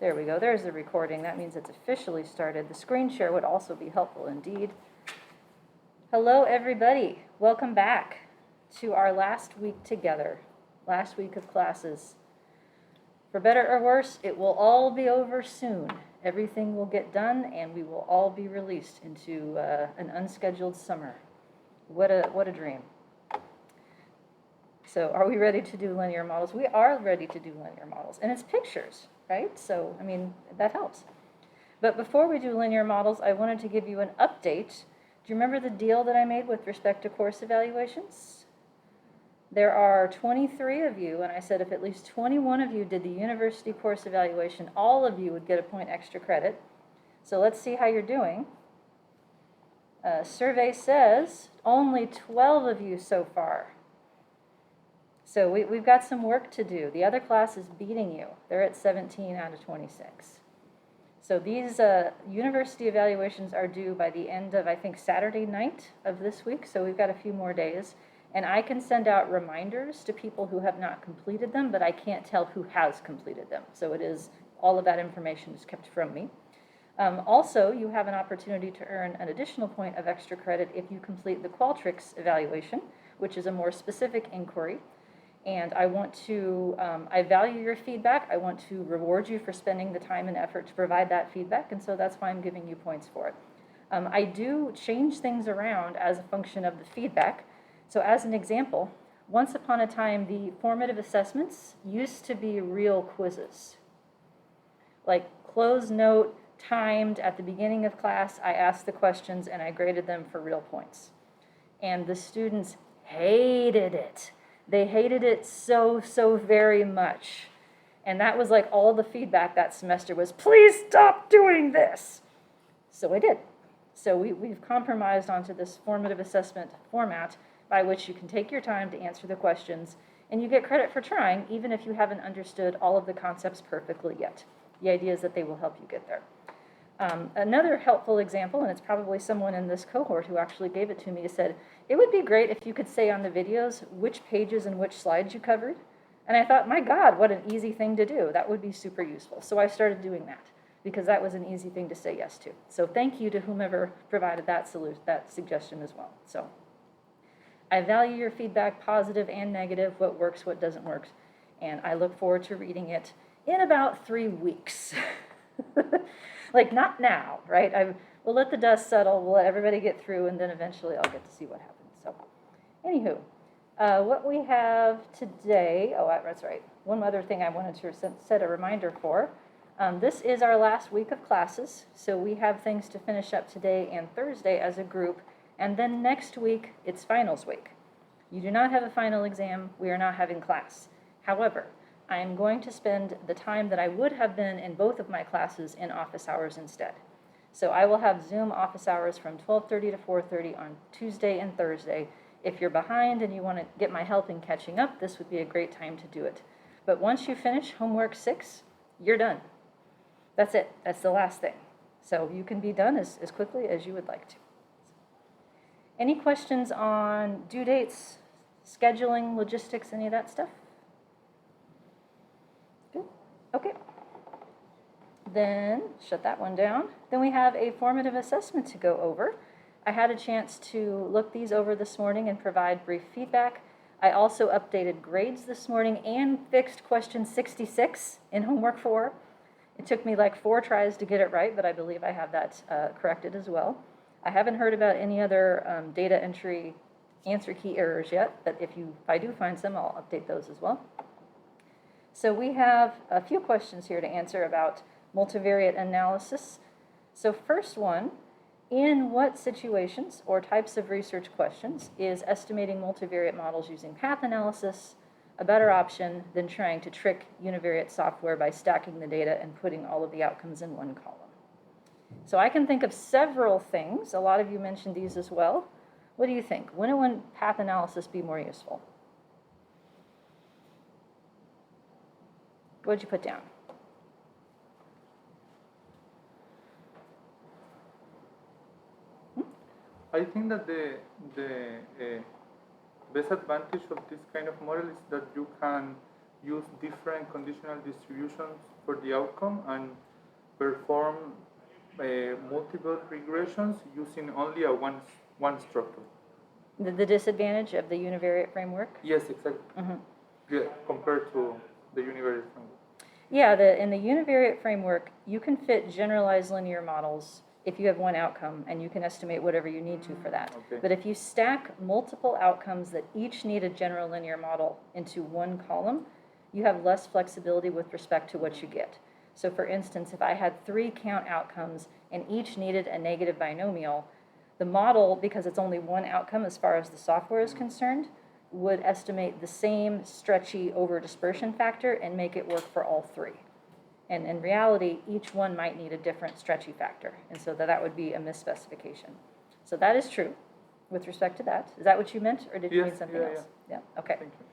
There we go. There's the recording. That means it's officially started. The screen share would also be helpful indeed. Hello, everybody. Welcome back to our last week together, last week of classes. For better or worse, it will all be over soon. Everything will get done, and we will all be released into an unscheduled summer. What a dream. So are we ready to do linear models? We are ready to do linear models, and it's pictures, right? So, I mean, that helps. But before we do linear models, I wanted to give you an update. Do you remember the deal that I made with respect to course evaluations? There are 23 of you, and I said if at least 21 of you did the university course evaluation, all of you would get a point extra credit. So let's see how you're doing. Survey says only 12 of you so far. So we've got some work to do. The other class is beating you. They're at 17 out of 26. So these university evaluations are due by the end of, I think, Saturday night of this week. So we've got a few more days. And I can send out reminders to people who have not completed them, but I can't tell who has completed them. So it is, all of that information is kept from me. Also, you have an opportunity to earn an additional point of extra credit if you complete the Qualtrics evaluation, which is a more specific inquiry. And I want to, I value your feedback. I want to reward you for spending the time and effort to provide that feedback, and so that's why I'm giving you points for it. I do change things around as a function of the feedback. So as an example, once upon a time, the formative assessments used to be real quizzes. Like closed note, timed at the beginning of class, I asked the questions and I graded them for real points. And the students hated it. They hated it so very much. And that was like all the feedback that semester was, please stop doing this. So I did. So we've compromised onto this formative assessment format by which you can take your time to answer the questions, and you get credit for trying, even if you haven't understood all of the concepts perfectly yet. The idea is that they will help you get there. Another helpful example, and it's probably someone in this cohort who actually gave it to me, said, it would be great if you could say on the videos which pages and which slides you covered. And I thought, my God, what an easy thing to do. That would be super useful. So I started doing that, because that was an easy thing to say yes to. So thank you to whomever provided that suggestion as well. So I value your feedback, positive and negative, what works, what doesn't work, and I look forward to reading it in about 3 weeks. Like, not now, right? We'll let the dust settle, we'll let everybody get through, and then eventually I'll get to see what happens. So, anywho, what we have today, that's right, one other thing I wanted to set a reminder for. This is our last week of classes, so we have things to finish up today and Thursday as a group, and then next week, it's finals week. You do not have a final exam, we are not having class. However, I am going to spend the time that I would have been in both of my classes in office hours instead. So I will have Zoom office hours from 12:30 to 4:30 on Tuesday and Thursday. If you're behind and you want to get my help in catching up, this would be a great time to do it. But once you finish homework 6, you're done. That's it. That's the last thing. So you can be done as quickly as you would like to. Any questions on due dates, scheduling, logistics, any of that stuff? Good. Okay. Then shut that one down. Then we have a formative assessment to go over. I had a chance to look these over this morning and provide brief feedback. I also updated grades this morning and fixed question 66 in homework 4. It took me like 4 tries to get it right, but I believe I have that corrected as well. I haven't heard about any other data entry answer key errors yet, but if I do find some, I'll update those as well. So we have a few questions here to answer about multivariate analysis. So first one, in what situations or types of research questions is estimating multivariate models using path analysis a better option than trying to trick univariate software by stacking the data and putting all of the outcomes in one column? So I can think of several things. A lot of you mentioned these as well. What do you think? When and when path analysis be more useful? What did you put down? I think that the best advantage of this kind of model is that you can use different conditional distributions for the outcome and perform multiple regressions using only one structure. The disadvantage of the univariate framework? Yes, exactly. Yeah, compared to the univariate framework. Yeah, in the univariate framework, you can fit generalized linear models if you have one outcome, and you can estimate whatever you need to for that. Okay. But if you stack multiple outcomes that each need a general linear model into one column, you have less flexibility with respect to what you get. So for instance, if I had 3 count outcomes and each needed a negative binomial, the model, because it's only one outcome as far as the software is concerned, would estimate the same stretchy over dispersion factor and make it work for all 3. And in reality, each one might need a different stretchy factor, and so that would be a misspecification. So that is true with respect to that. Is that what you meant, or did you mean something else? Yeah, okay. Thank you.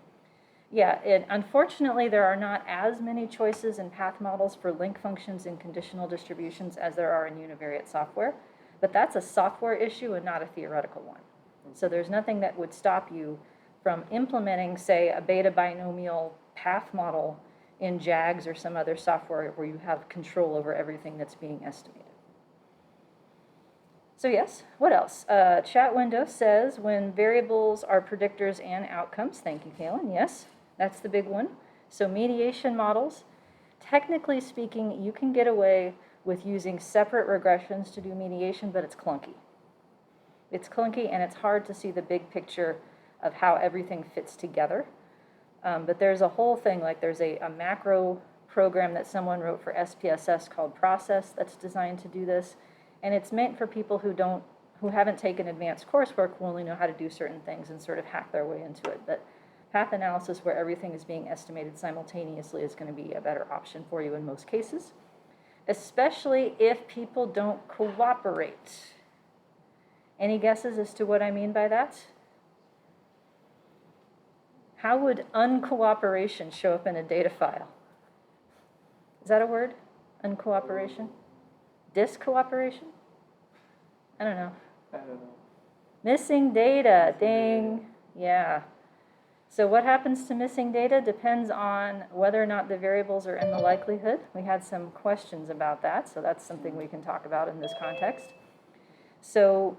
Yeah, unfortunately, there are not as many choices in path models for link functions and conditional distributions as there are in univariate software, but that's a software issue and not a theoretical one. So there's nothing that would stop you from implementing, say, a beta binomial path model in JAGS or some other software where you have control over everything that's being estimated. So yes, what else? Chat window says when variables are predictors and outcomes. Thank you, Kaylin. Yes, that's the big one. So mediation models, technically speaking, you can get away with using separate regressions to do mediation, but it's clunky. It's clunky and it's hard to see the big picture of how everything fits together. But there's a whole thing, like there's a macro program that someone wrote for SPSS called Process that's designed to do this. And it's meant for people who haven't taken advanced coursework, who only know how to do certain things and sort of hack their way into it. But path analysis where everything is being estimated simultaneously is going to be a better option for you in most cases, especially if people don't cooperate. Any guesses as to what I mean by that? How would uncooperation show up in a data file? Is that a word? Uncooperation? Discooperation? I don't know. I don't know. Missing data, ding. Yeah. So what happens to missing data depends on whether or not the variables are in the likelihood. We had some questions about that, so that's something we can talk about in this context. So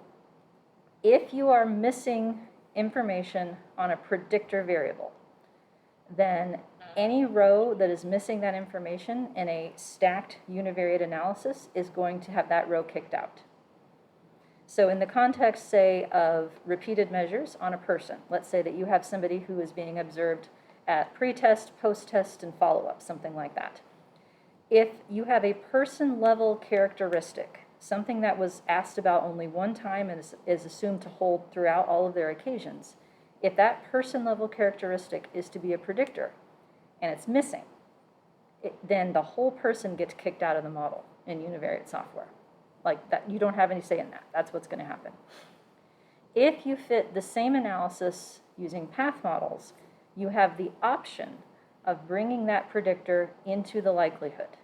if you are missing information on a predictor variable, then any row that is missing that information in a stacked univariate analysis is going to have that row kicked out. So in the context, say, of repeated measures on a person, let's say that you have somebody who is being observed at pre-test, post-test, and follow-up, something like that. If you have a person-level characteristic, something that was asked about only one time and is assumed to hold throughout all of their occasions, if that person-level characteristic is to be a predictor and it's missing, then the whole person gets kicked out of the model in univariate software. Like that, you don't have any say in that. That's what's going to happen. If you fit the same analysis using path models, you have the option of bringing that predictor into the likelihood.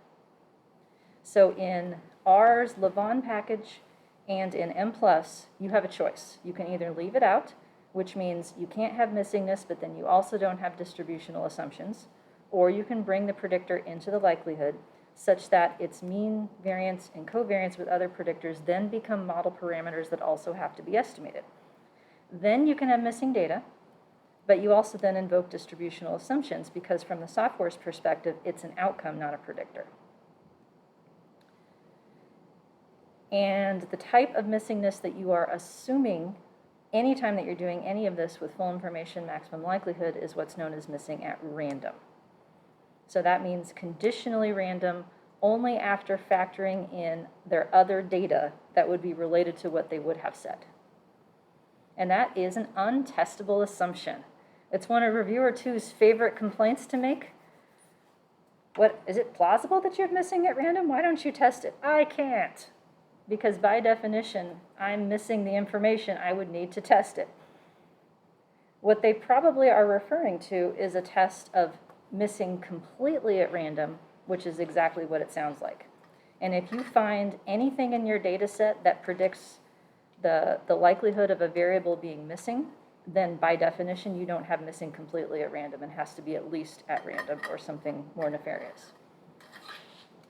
So in R's Levon package and in Mplus, you have a choice. You can either leave it out, which means you can't have missingness, but then you also don't have distributional assumptions, or you can bring the predictor into the likelihood such that its mean variance and covariance with other predictors then become model parameters that also have to be estimated. Then you can have missing data, but you also then invoke distributional assumptions because from the software's perspective, it's an outcome, not a predictor. And the type of missingness that you are assuming anytime that you're doing any of this with full information maximum likelihood is what's known as missing at random. So that means conditionally random only after factoring in their other data that would be related to what they would have said. And that is an untestable assumption. It's one of reviewer two's favorite complaints to make. What, is it plausible that you're missing at random? Why don't you test it? I can't. Because by definition, I'm missing the information I would need to test it. What they probably are referring to is a test of missing completely at random, which is exactly what it sounds like. And if you find anything in your data set that predicts the likelihood of a variable being missing, then by definition, you don't have missing completely at random and has to be at least at random or something more nefarious.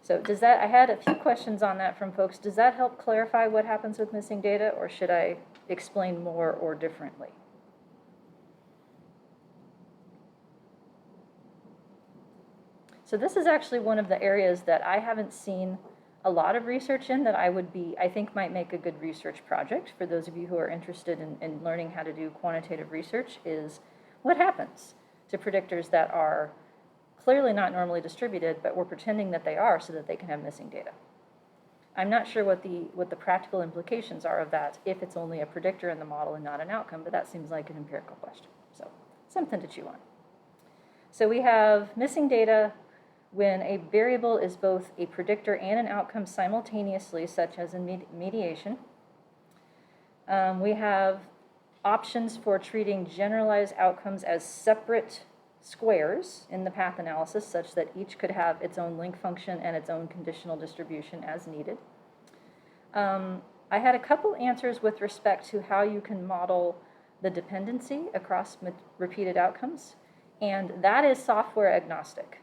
So does that, I had a few questions on that from folks. Does that help clarify what happens with missing data, or should I explain more or differently? So this is actually one of the areas that I haven't seen a lot of research in that I think might make a good research project for those of you who are interested in learning how to do quantitative research, is what happens to predictors that are clearly not normally distributed, but we're pretending that they are so that they can have missing data. I'm not sure what the practical implications are of that if it's only a predictor in the model and not an outcome, but that seems like an empirical question. So something to chew on. So we have missing data when a variable is both a predictor and an outcome simultaneously, such as in mediation. We have options for treating generalized outcomes as separate squares in the path analysis, such that each could have its own link function and its own conditional distribution as needed. I had a couple answers with respect to how you can model the dependency across repeated outcomes, and that is software agnostic.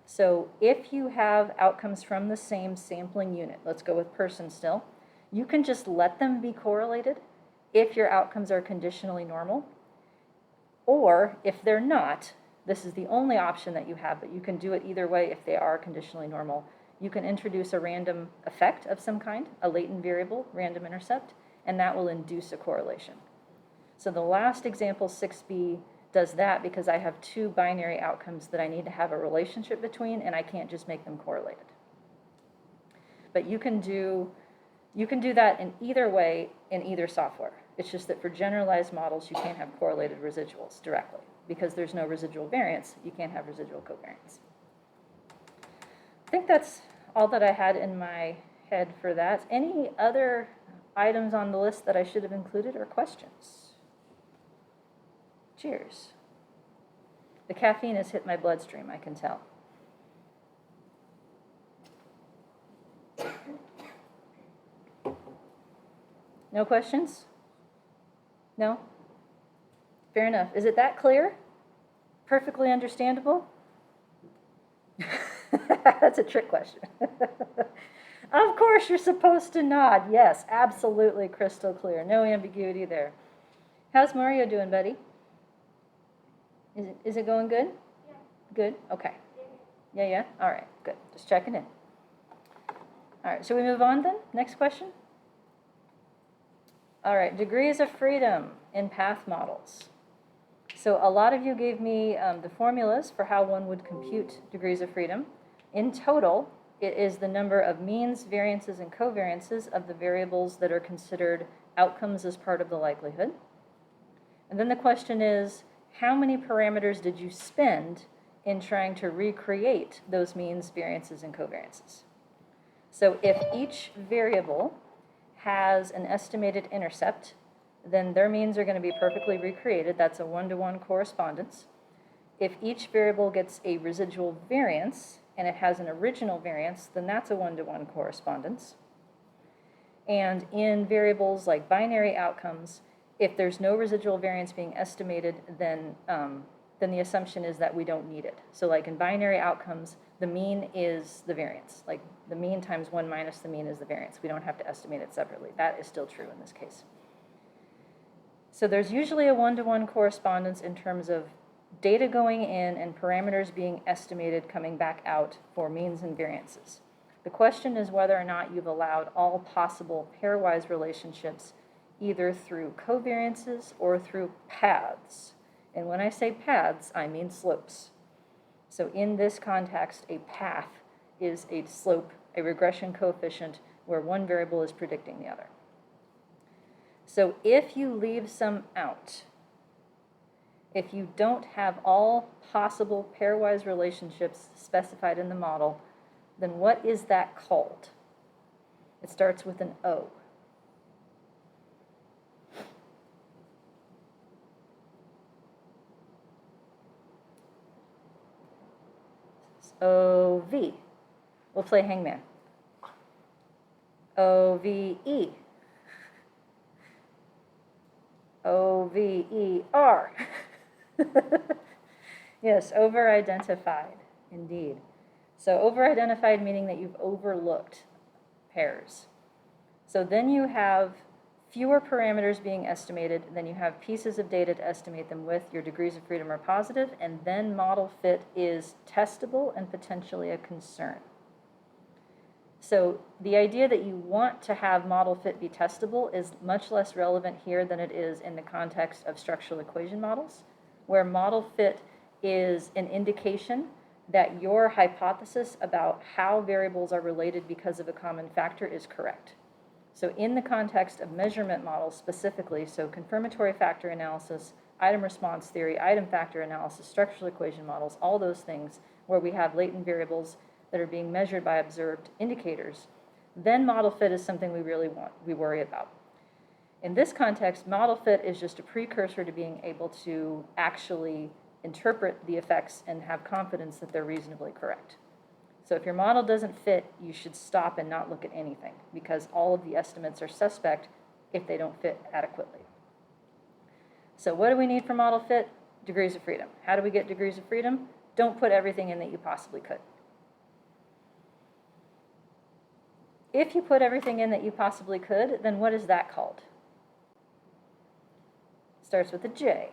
So if you have outcomes from the same sampling unit, let's go with person still, you can just let them be correlated if your outcomes are conditionally normal, or if they're not, this is the only option that you have, but you can do it either way if they are conditionally normal. You can introduce a random effect of some kind, a latent variable, random intercept, and that will induce a correlation. So the last example, 6b, does that because I have two binary outcomes that I need to have a relationship between, and I can't just make them correlated. But you can do that in either way in either software. It's just that for generalized models, you can't have correlated residuals directly. Because there's no residual variance, you can't have residual covariance. I think that's all that I had in my head for that. Any other items on the list that I should have included or questions? Cheers. The caffeine has hit my bloodstream, I can tell. No questions? No? Fair enough. Is it that clear? Perfectly understandable? That's a trick question. Of course you're supposed to nod. Yes, absolutely crystal clear. No ambiguity there. How's Mario doing, buddy? Is it going good? Yeah. Good? Okay. Yeah? All right, good. Just checking in. All right, shall we move on then? Next question? All right, degrees of freedom in path models. So a lot of you gave me the formulas for how one would compute degrees of freedom. In total, it is the number of means, variances, and covariances of the variables that are considered outcomes as part of the likelihood. And then the question is, how many parameters did you spend in trying to recreate those means, variances, and covariances? So if each variable has an estimated intercept, then their means are going to be perfectly recreated. That's a one-to-one correspondence. If each variable gets a residual variance and it has an original variance, then that's a one-to-one correspondence. And in variables like binary outcomes, if there's no residual variance being estimated, then the assumption is that we don't need it. So like in binary outcomes, the mean is the variance. Like the mean times 1 minus the mean is the variance. We don't have to estimate it separately. That is still true in this case. So there's usually a one-to-one correspondence in terms of data going in and parameters being estimated coming back out for means and variances. The question is whether or not you've allowed all possible pairwise relationships either through covariances or through paths. And when I say paths, I mean slopes. So in this context, a path is a slope, a regression coefficient, where one variable is predicting the other. So if you leave some out, if you don't have all possible pairwise relationships specified in the model, then what is that called? It starts with an O. OV. We'll play hangman. OVE. O-V-E-R. Yes, over-identified, indeed. So over-identified meaning that you've overlooked pairs. So then you have fewer parameters being estimated, then you have pieces of data to estimate them with, your degrees of freedom are positive, and then model fit is testable and potentially a concern. So the idea that you want to have model fit be testable is much less relevant here than it is in the context of structural equation models, where model fit is an indication that your hypothesis about how variables are related because of a common factor is correct. So in the context of measurement models specifically, so confirmatory factor analysis, item response theory, item factor analysis, structural equation models, all those things where we have latent variables that are being measured by observed indicators, then model fit is something we worry about. In this context, model fit is just a precursor to being able to actually interpret the effects and have confidence that they're reasonably correct. So if your model doesn't fit, you should stop and not look at anything, because all of the estimates are suspect if they don't fit adequately. So what do we need for model fit? Degrees of freedom. How do we get degrees of freedom? Don't put everything in that you possibly could. If you put everything in that you possibly could, then what is that called? Starts with a J.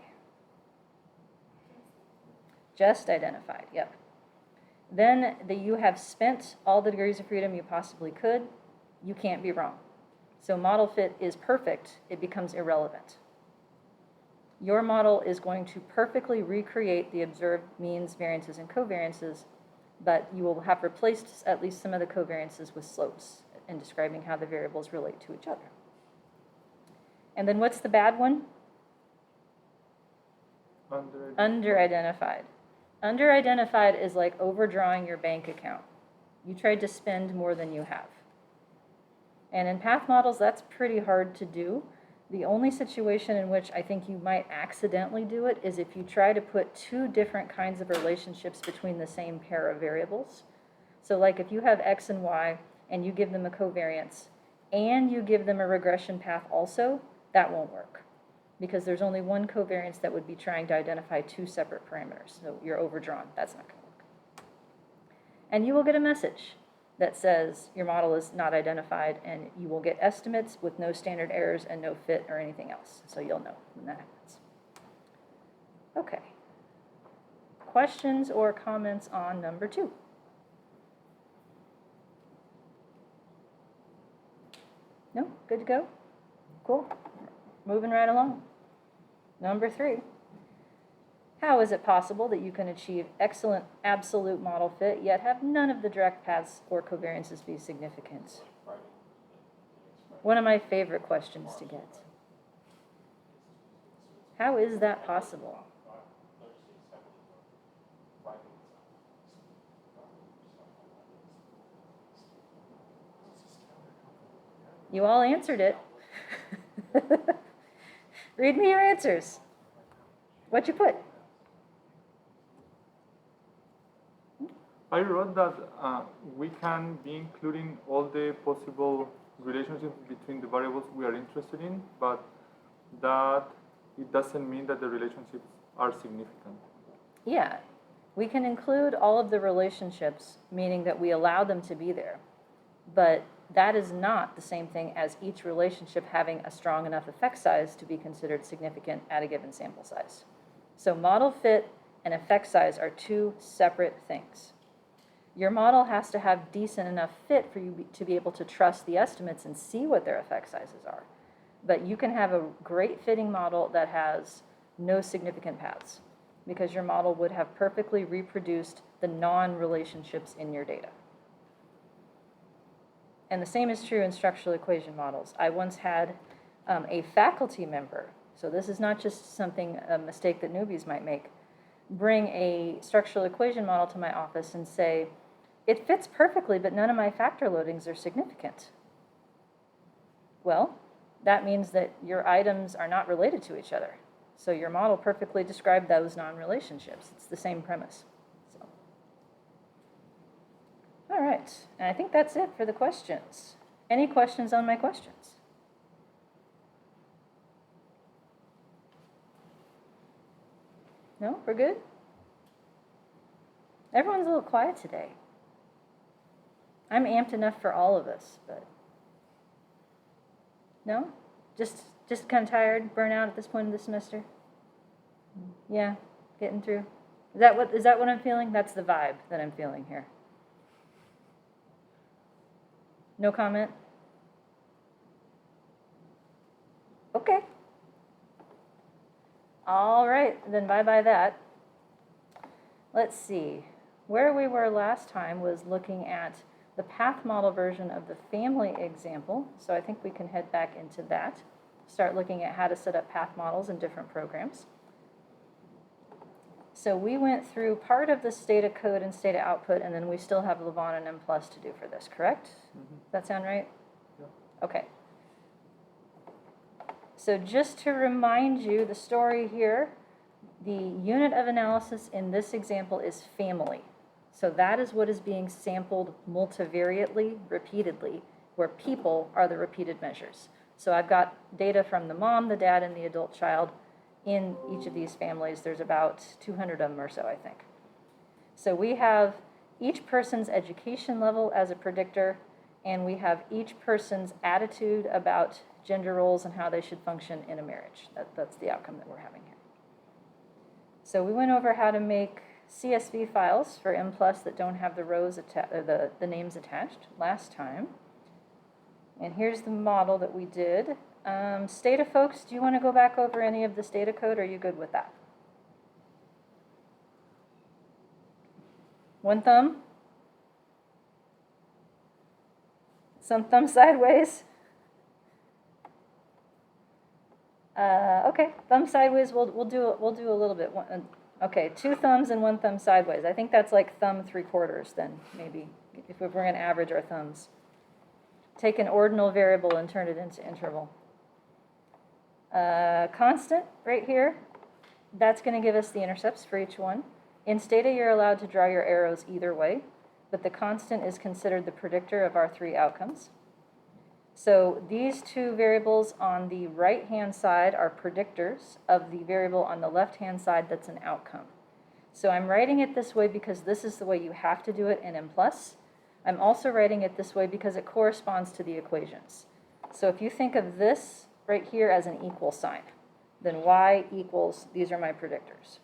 Just identified, yep. Then you have spent all the degrees of freedom you possibly could, you can't be wrong. So model fit is perfect, it becomes irrelevant. Your model is going to perfectly recreate the observed means, variances, and covariances, but you will have replaced at least some of the covariances with slopes in describing how the variables relate to each other. And then what's the bad one? Under-identified. Under-identified is like overdrawing your bank account. You tried to spend more than you have. And in path models, that's pretty hard to do. The only situation in which I think you might accidentally do it is if you try to put two different kinds of relationships between the same pair of variables. So like if you have X and Y and you give them a covariance and you give them a regression path also, that won't work, because there's only one covariance that would be trying to identify two separate parameters. So you're overdrawn. That's not going to work. And you will get a message that says your model is not identified, and you will get estimates with no standard errors and no fit or anything else. So you'll know when that happens. Okay. Questions or comments on number 2? No? Good to go? Cool. Moving right along. Number 3, how is it possible that you can achieve excellent absolute model fit yet have none of the direct paths or covariances be significant? One of my favorite questions to get. How is that possible? You all answered it. Read me your answers. What'd you put? I wrote that we can be including all the possible relationships between the variables we are interested in, but that it doesn't mean that the relationships are significant. Yeah, we can include all of the relationships, meaning that we allow them to be there, but that is not the same thing as each relationship having a strong enough effect size to be considered significant at a given sample size. So model fit and effect size are two separate things. Your model has to have decent enough fit for you to be able to trust the estimates and see what their effect sizes are. But you can have a great fitting model that has no significant paths, because your model would have perfectly reproduced the non-relationships in your data. And the same is true in structural equation models. I once had a faculty member, so this is not just a mistake that newbies might make, bring a structural equation model to my office and say, it fits perfectly, but none of my factor loadings are significant. Well, that means that your items are not related to each other. So your model perfectly described those non-relationships. It's the same premise. So. All right, and I think that's it for the questions. Any questions on my questions? No? We're good? Everyone's a little quiet today. I'm amped enough for all of us, but no? Just kind of tired, burnout at this point of the semester? Yeah, getting through. Is that what I'm feeling? That's the vibe that I'm feeling here. No comment? Okay. All right, then bye-bye that. Let's see. Where we were last time was looking at the path model version of the family example. So I think we can head back into that. Start looking at how to set up path models in different programs. So we went through part of the Stata code and Stata output, and then we still have Levon and Mplus to do for this, correct? Mm-hmm. Does that sound right? Yeah. Okay. So just to remind you, the story here, the unit of analysis in this example is family. So that is what is being sampled multivariately, repeatedly, where people are the repeated measures. So I've got data from the mom, the dad, and the adult child in each of these families. There's about 200 of them or so, I think. So we have each person's education level as a predictor, and we have each person's attitude about gender roles and how they should function in a marriage. That's the outcome that we're having here. So we went over how to make CSV files for Mplus that don't have the rows the names attached last time. And here's the model that we did. Stata folks, do you want to go back over any of the Stata code, or are you good with that? One thumb? Some thumb sideways? Okay, thumb sideways, we'll do a little bit. Okay, 2 thumbs and 1 thumb sideways. I think that's like thumb 3/4 then, maybe, if we're going to average our thumbs. Take an ordinal variable and turn it into interval. Constant, right here, that's going to give us the intercepts for each one. In Stata, you're allowed to draw your arrows either way, but the constant is considered the predictor of our 3 outcomes. So these 2 variables on the right-hand side are predictors of the variable on the left-hand side that's an outcome. So I'm writing it this way because this is the way you have to do it in Mplus. I'm also writing it this way because it corresponds to the equations. So if you think of this right here as an equal sign, then y equals, these are my predictors.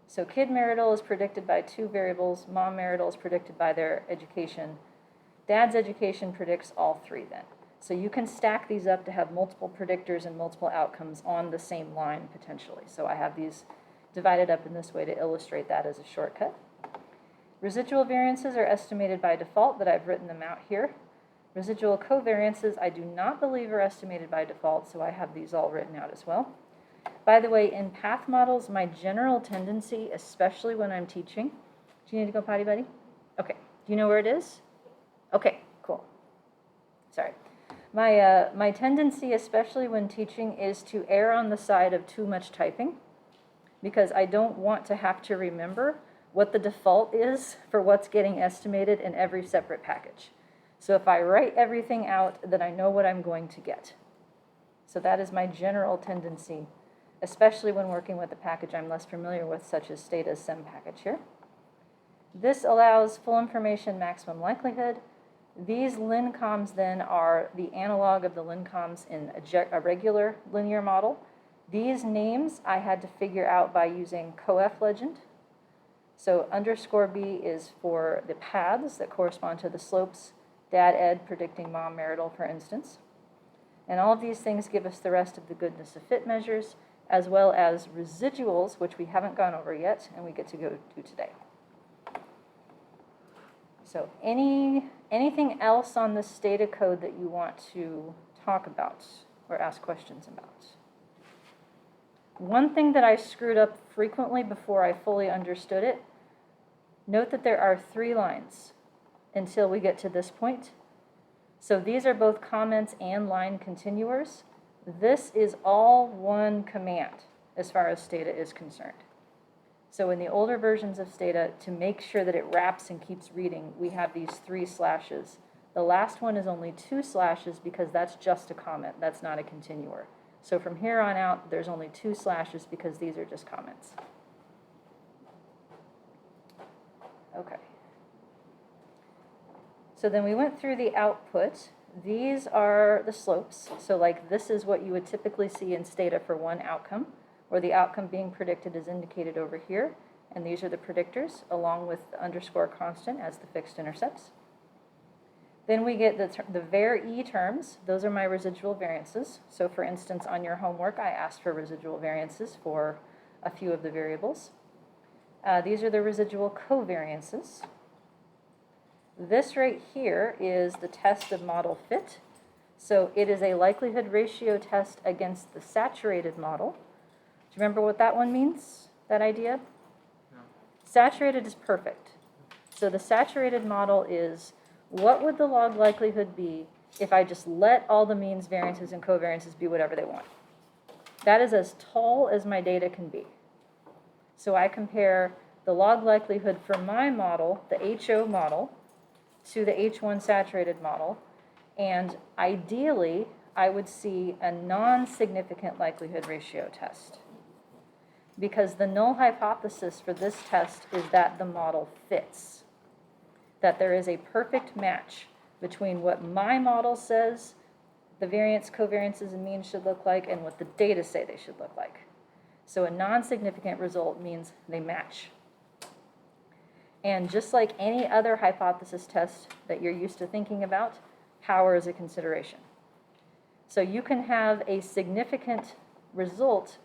So kid marital is predicted by 2 variables, mom marital is predicted by their education, dad's education predicts all 3 then. So you can stack these up to have multiple predictors and multiple outcomes on the same line potentially. So I have these divided up in this way to illustrate that as a shortcut. Residual variances are estimated by default, but I've written them out here. Residual covariances I do not believe are estimated by default, so I have these all written out as well. By the way, in path models, my general tendency, especially when I'm teaching, do you need to go potty, buddy? Okay. Do you know where it is? Okay, cool. Sorry. My tendency, especially when teaching, is to err on the side of too much typing, because I don't want to have to remember what the default is for what's getting estimated in every separate package. So if I write everything out, then I know what I'm going to get. So that is my general tendency, especially when working with a package I'm less familiar with, such as Stata's SEM package here. This allows full information maximum likelihood. These lincoms then are the analog of the lincoms in a regular linear model. These names I had to figure out by using coef legend. So _B is for the paths that correspond to the slopes, dad ed predicting mom marital, for instance. And all of these things give us the rest of the goodness of fit measures, as well as residuals, which we haven't gone over yet, and we get to go to today. So anything else on the Stata code that you want to talk about or ask questions about? One thing that I screwed up frequently before I fully understood it, note that there are 3 lines until we get to this point. So these are both comments and line continuers. This is all one command as far as Stata is concerned. So in the older versions of Stata, to make sure that it wraps and keeps reading, we have these 3 slashes. The last one is only 2 slashes because that's just a comment. That's not a continuer. So from here on out, there's only 2 slashes because these are just comments. Okay. So then we went through the output. These are the slopes. So like this is what you would typically see in Stata for one outcome, where the outcome being predicted is indicated over here. And these are the predictors, along with the underscore constant as the fixed intercepts. Then we get the var-e terms. Those are my residual variances. So for instance, on your homework, I asked for residual variances for a few of the variables. These are the residual covariances. This right here is the test of model fit. So it is a likelihood ratio test against the saturated model. Do you remember what that one means, that idea? Yeah. Saturated is perfect. So the saturated model is, what would the log likelihood be if I just let all the means, variances, and covariances be whatever they want? That is as tall as my data can be. So I compare the log likelihood for my model, the HO model, to the H1 saturated model, and ideally, I would see a non-significant likelihood ratio test. Because the null hypothesis for this test is that the model fits, that there is a perfect match between what my model says the variance, covariances, and means should look like and what the data say they should look like. So a non-significant result means they match. And just like any other hypothesis test that you're used to thinking about, power is a consideration. So you can have a significant result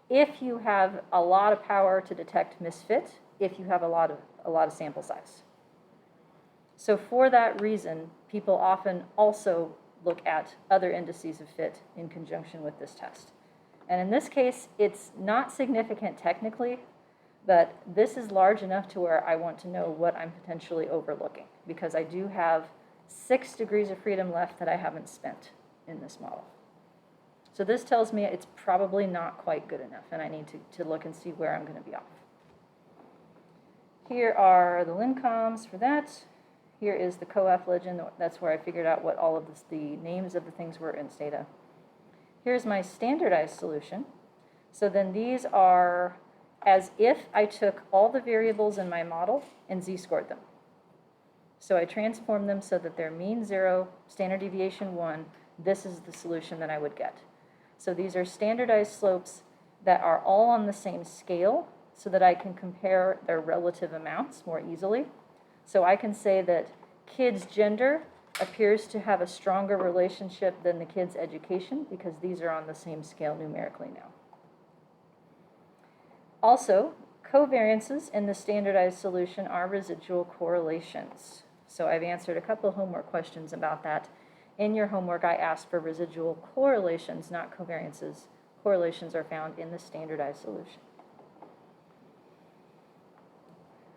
if you have a lot of power to detect misfit, if you have a lot of sample size. So for that reason, people often also look at other indices of fit in conjunction with this test. And in this case, it's not significant technically, but this is large enough to where I want to know what I'm potentially overlooking, because I do have 6 degrees of freedom left that I haven't spent in this model. So this tells me it's probably not quite good enough, and I need to look and see where I'm going to be off. Here are the lincoms for that. Here is the COAF legend. That's where I figured out what all of the names of the things were in Stata. Here's my standardized solution. So then these are as if I took all the variables in my model and z-scored them. So I transformed them so that they're mean 0, standard deviation 1. This is the solution that I would get. So these are standardized slopes that are all on the same scale so that I can compare their relative amounts more easily. So I can say that kids' gender appears to have a stronger relationship than the kids' education because these are on the same scale numerically now. Also, covariances in the standardized solution are residual correlations. So I've answered a couple homework questions about that. In your homework, I asked for residual correlations, not covariances. Correlations are found in the standardized solution.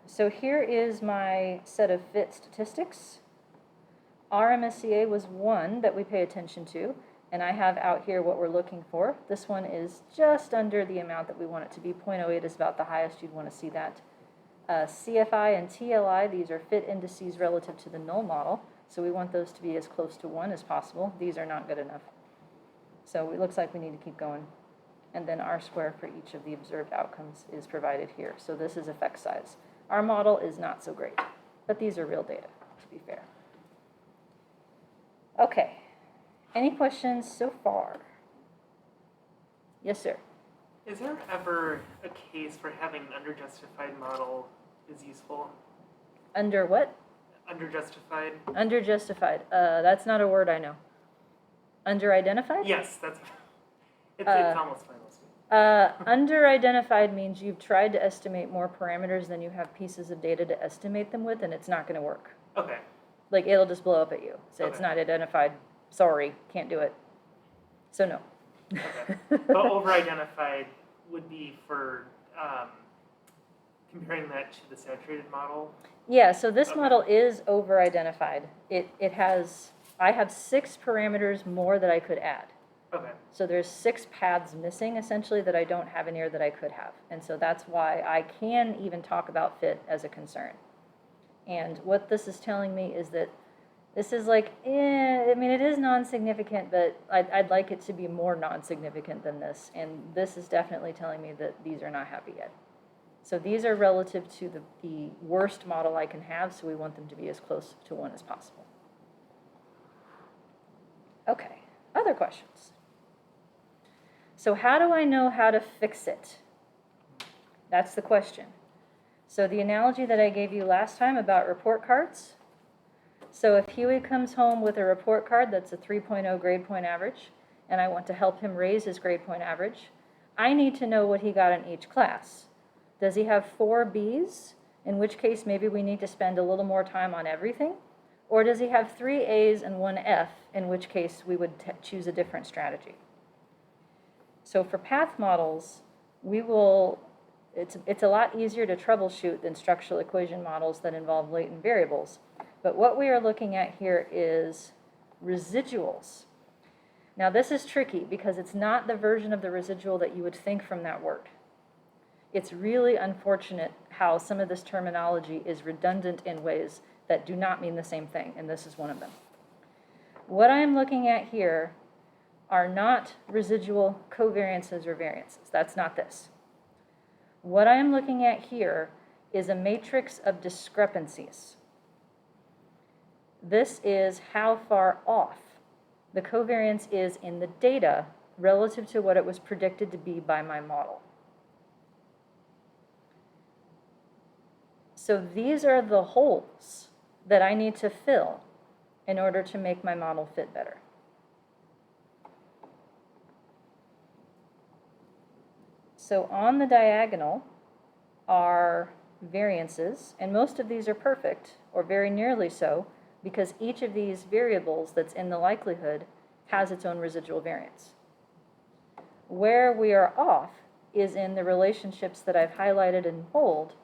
So here is my set of fit statistics. RMSEA was one that we pay attention to, and I have out here what we're looking for. This one is just under the amount that we want it to be. 0.08 is about the highest you'd want to see that. CFI and TLI, these are fit indices relative to the null model, so we want those to be as close to 1 as possible. These are not good enough. So it looks like we need to keep going. And then R-square for each of the observed outcomes is provided here. So this is effect size. Our model is not so great, but these are real data, to be fair. Okay, any questions so far? Yes, sir. Is there ever a case where having an underjustified model is useful? Under what? Underjustified? Underjustified. That's not a word I know. Under-identified? Yes, that's it's almost final. Under-identified means you've tried to estimate more parameters than you have pieces of data to estimate them with, and it's not going to work. Okay. Like, it'll just blow up at you. So It's not identified. Sorry, can't do it. So no. Okay. But over-identified would be for comparing that to the saturated model? Yeah, so this model is over-identified. I have 6 parameters more that I could add. Okay. So there's 6 paths missing, essentially, that I don't have in here that I could have. And so that's why I can even talk about fit as a concern. And what this is telling me is that this is like, I mean, it is non-significant, but I'd like it to be more non-significant than this. And this is definitely telling me that these are not happy yet. So these are relative to the worst model I can have, so we want them to be as close to 1 as possible. Okay, other questions? So how do I know how to fix it? That's the question. So the analogy that I gave you last time about report cards. So if Huey comes home with a report card that's a 3.0 grade point average, and I want to help him raise his grade point average, I need to know what he got in each class. Does he have 4 Bs, in which case maybe we need to spend a little more time on everything? Or does he have 3 As and 1 F, in which case we would choose a different strategy? So for path models, it's a lot easier to troubleshoot than structural equation models that involve latent variables. But what we are looking at here is residuals. Now this is tricky because it's not the version of the residual that you would think from that word. It's really unfortunate how some of this terminology is redundant in ways that do not mean the same thing, and this is one of them. What I'm looking at here are not residual covariances or variances. That's not this. What I'm looking at here is a matrix of discrepancies. This is how far off the covariance is in the data relative to what it was predicted to be by my model. So these are the holes that I need to fill in order to make my model fit better. So on the diagonal are variances, and most of these are perfect, or very nearly so, because each of these variables that's in the likelihood has its own residual variance. Where we are off is in the relationships that I've highlighted in bold.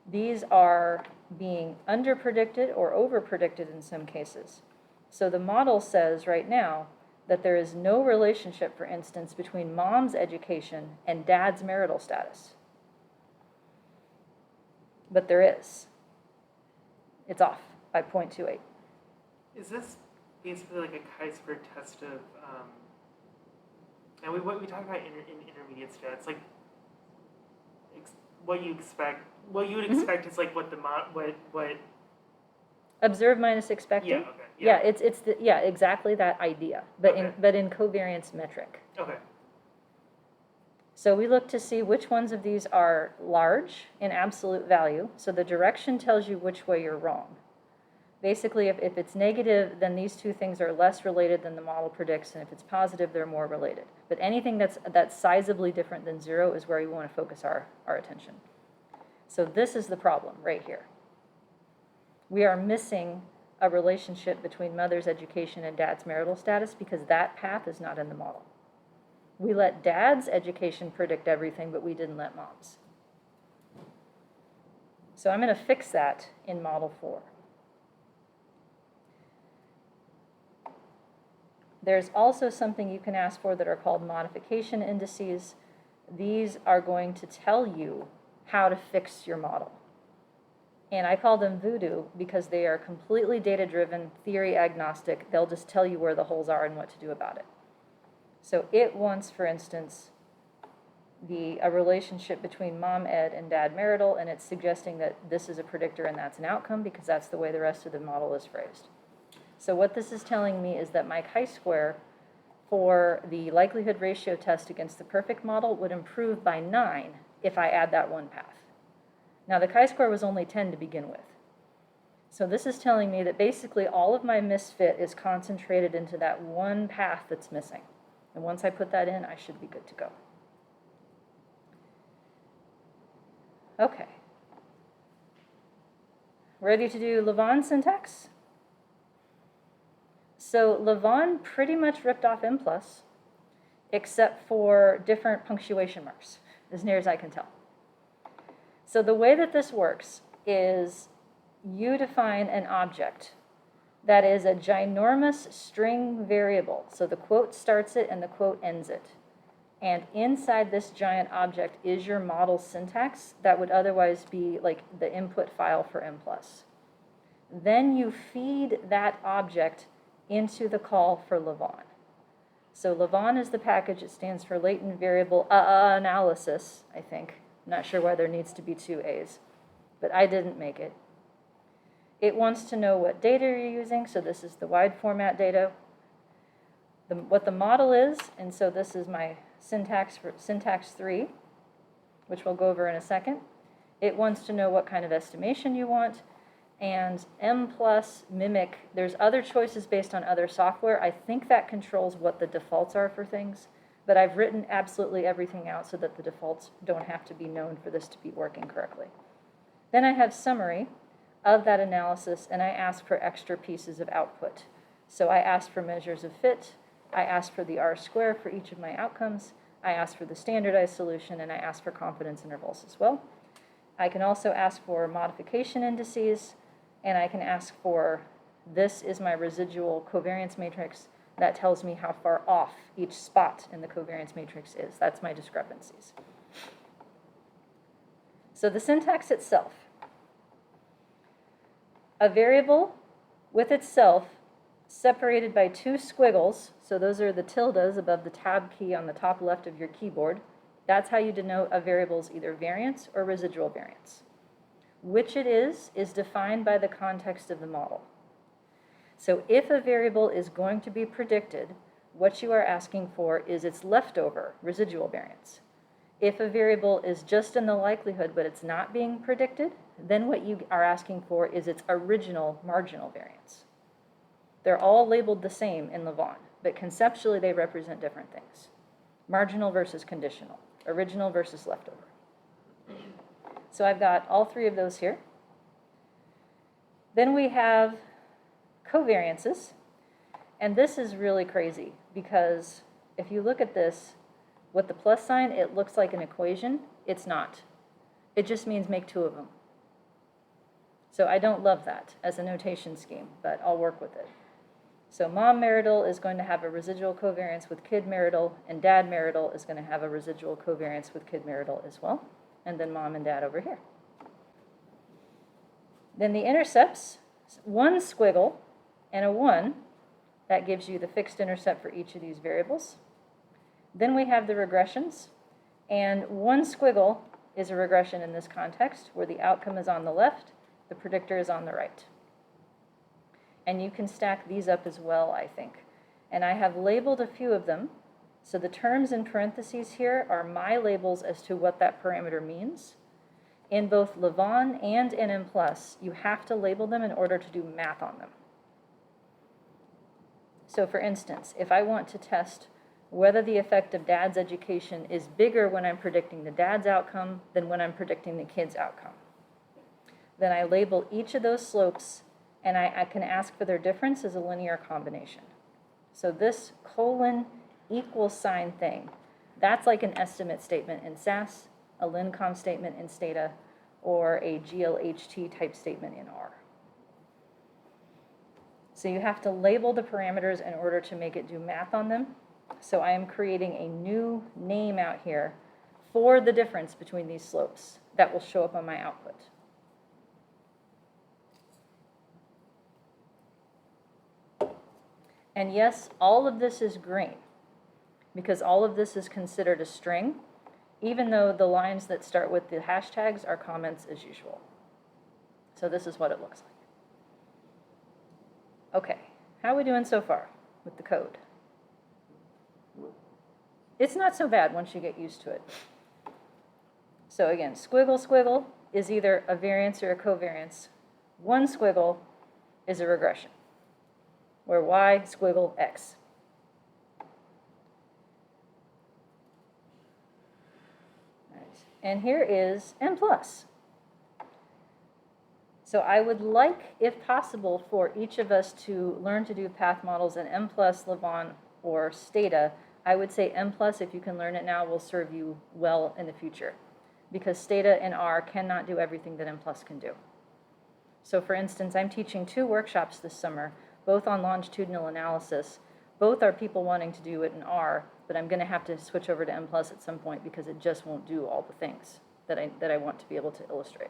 These are being under-predicted or over-predicted in some cases. So the model says right now that there is no relationship, for instance, between mom's education and dad's marital status. But there is. It's off by 0.28. Is this basically like a chi-square test of, and what we talk about in intermediate stats, like what you expect, what you would expect is like what the what Observe minus expected? Yeah, okay. Yeah, it's exactly that idea, but Okay. in covariance metric. Okay. So we look to see which ones of these are large in absolute value. So the direction tells you which way you're wrong. Basically, if it's negative, then these two things are less related than the model predicts, and if it's positive, they're more related. But anything that's sizably different than 0 is where we want to focus our attention. So this is the problem right here. We are missing a relationship between mother's education and dad's marital status because that path is not in the model. We let dad's education predict everything, but we didn't let mom's. So I'm going to fix that in Model 4. There's also something you can ask for that are called modification indices. These are going to tell you how to fix your model. And I call them voodoo because they are completely data-driven, theory agnostic. They'll just tell you where the holes are and what to do about it. So it wants, for instance, a relationship between mom ed and dad marital, and it's suggesting that this is a predictor and that's an outcome because that's the way the rest of the model is phrased. So what this is telling me is that my chi-square for the likelihood ratio test against the perfect model would improve by 9 if I add that one path. Now the chi-square was only 10 to begin with. So this is telling me that basically all of my misfit is concentrated into that one path that's missing. And once I put that in, I should be good to go. Okay. Ready to do Levon syntax? So Levon pretty much ripped off Mplus, except for different punctuation marks, as near as I can tell. So the way that this works is you define an object that is a ginormous string variable. So the quote starts it and the quote ends it. And inside this giant object is your model syntax that would otherwise be like the input file for Mplus. Then you feed that object into the call for Levon. So Levon is the package. It stands for latent variable analysis, I think. Not sure why there needs to be 2 A's, but I didn't make it. It wants to know what data you're using, so this is the wide format data, what the model is, and so this is my syntax for syntax 3, which we'll go over in a second. It wants to know what kind of estimation you want, and Mplus, Mimic, there's other choices based on other software. I think that controls what the defaults are for things, but I've written absolutely everything out so that the defaults don't have to be known for this to be working correctly. Then I have summary of that analysis, and I ask for extra pieces of output. So I ask for measures of fit, I ask for the R-square for each of my outcomes, I ask for the standardized solution, and I ask for confidence intervals as well. I can also ask for modification indices, and I can ask for, this is my residual covariance matrix that tells me how far off each spot in the covariance matrix is. That's my discrepancies. So the syntax itself. A variable with itself separated by 2 squiggles, so those are the tildes above the tab key on the top left of your keyboard. That's how you denote a variable's either variance or residual variance. Which it is defined by the context of the model. So if a variable is going to be predicted, what you are asking for is its leftover residual variance. If a variable is just in the likelihood but it's not being predicted, then what you are asking for is its original marginal variance. They're all labeled the same in Lavon, but conceptually they represent different things. Marginal versus conditional, original versus leftover. So I've got all 3 of those here. Then we have covariances, and this is really crazy because if you look at this, with the plus sign, it looks like an equation. It's not. It just means make 2 of them. So I don't love that as a notation scheme, but I'll work with it. So mom marital is going to have a residual covariance with kid marital, and dad marital is going to have a residual covariance with kid marital as well, and then mom and dad over here. Then the intercepts, 1 squiggle and a 1, that gives you the fixed intercept for each of these variables. Then we have the regressions, and 1 squiggle is a regression in this context where the outcome is on the left, the predictor is on the right. And you can stack these up as well, I think. And I have labeled a few of them. So the terms in parentheses here are my labels as to what that parameter means. In both Lavon and in Mplus, you have to label them in order to do math on them. So for instance, if I want to test whether the effect of dad's education is bigger when I'm predicting the dad's outcome than when I'm predicting the kid's outcome, then I label each of those slopes, and I can ask for their difference as a linear combination. So this colon equal sign thing, that's like an estimate statement in SAS, a lincom statement in Stata, or a GLHT type statement in R. So you have to label the parameters in order to make it do math on them. So I am creating a new name out here for the difference between these slopes that will show up on my output. And yes, all of this is green because all of this is considered a string, even though the lines that start with the hashtags are comments as usual. So this is what it looks like. Okay, how are we doing so far with the code? It's not so bad once you get used to it. So again, squiggle, squiggle is either a variance or a covariance. 1 squiggle is a regression, where y squiggle x. Right. And here is Mplus. So I would like, if possible, for each of us to learn to do path models in Mplus, Lavon, or Stata. I would say Mplus, if you can learn it now, will serve you well in the future, because Stata and R cannot do everything that Mplus can do. So for instance, I'm teaching 2 workshops this summer, both on longitudinal analysis. Both are people wanting to do it in R, but I'm going to have to switch over to Mplus at some point because it just won't do all the things that I want to be able to illustrate.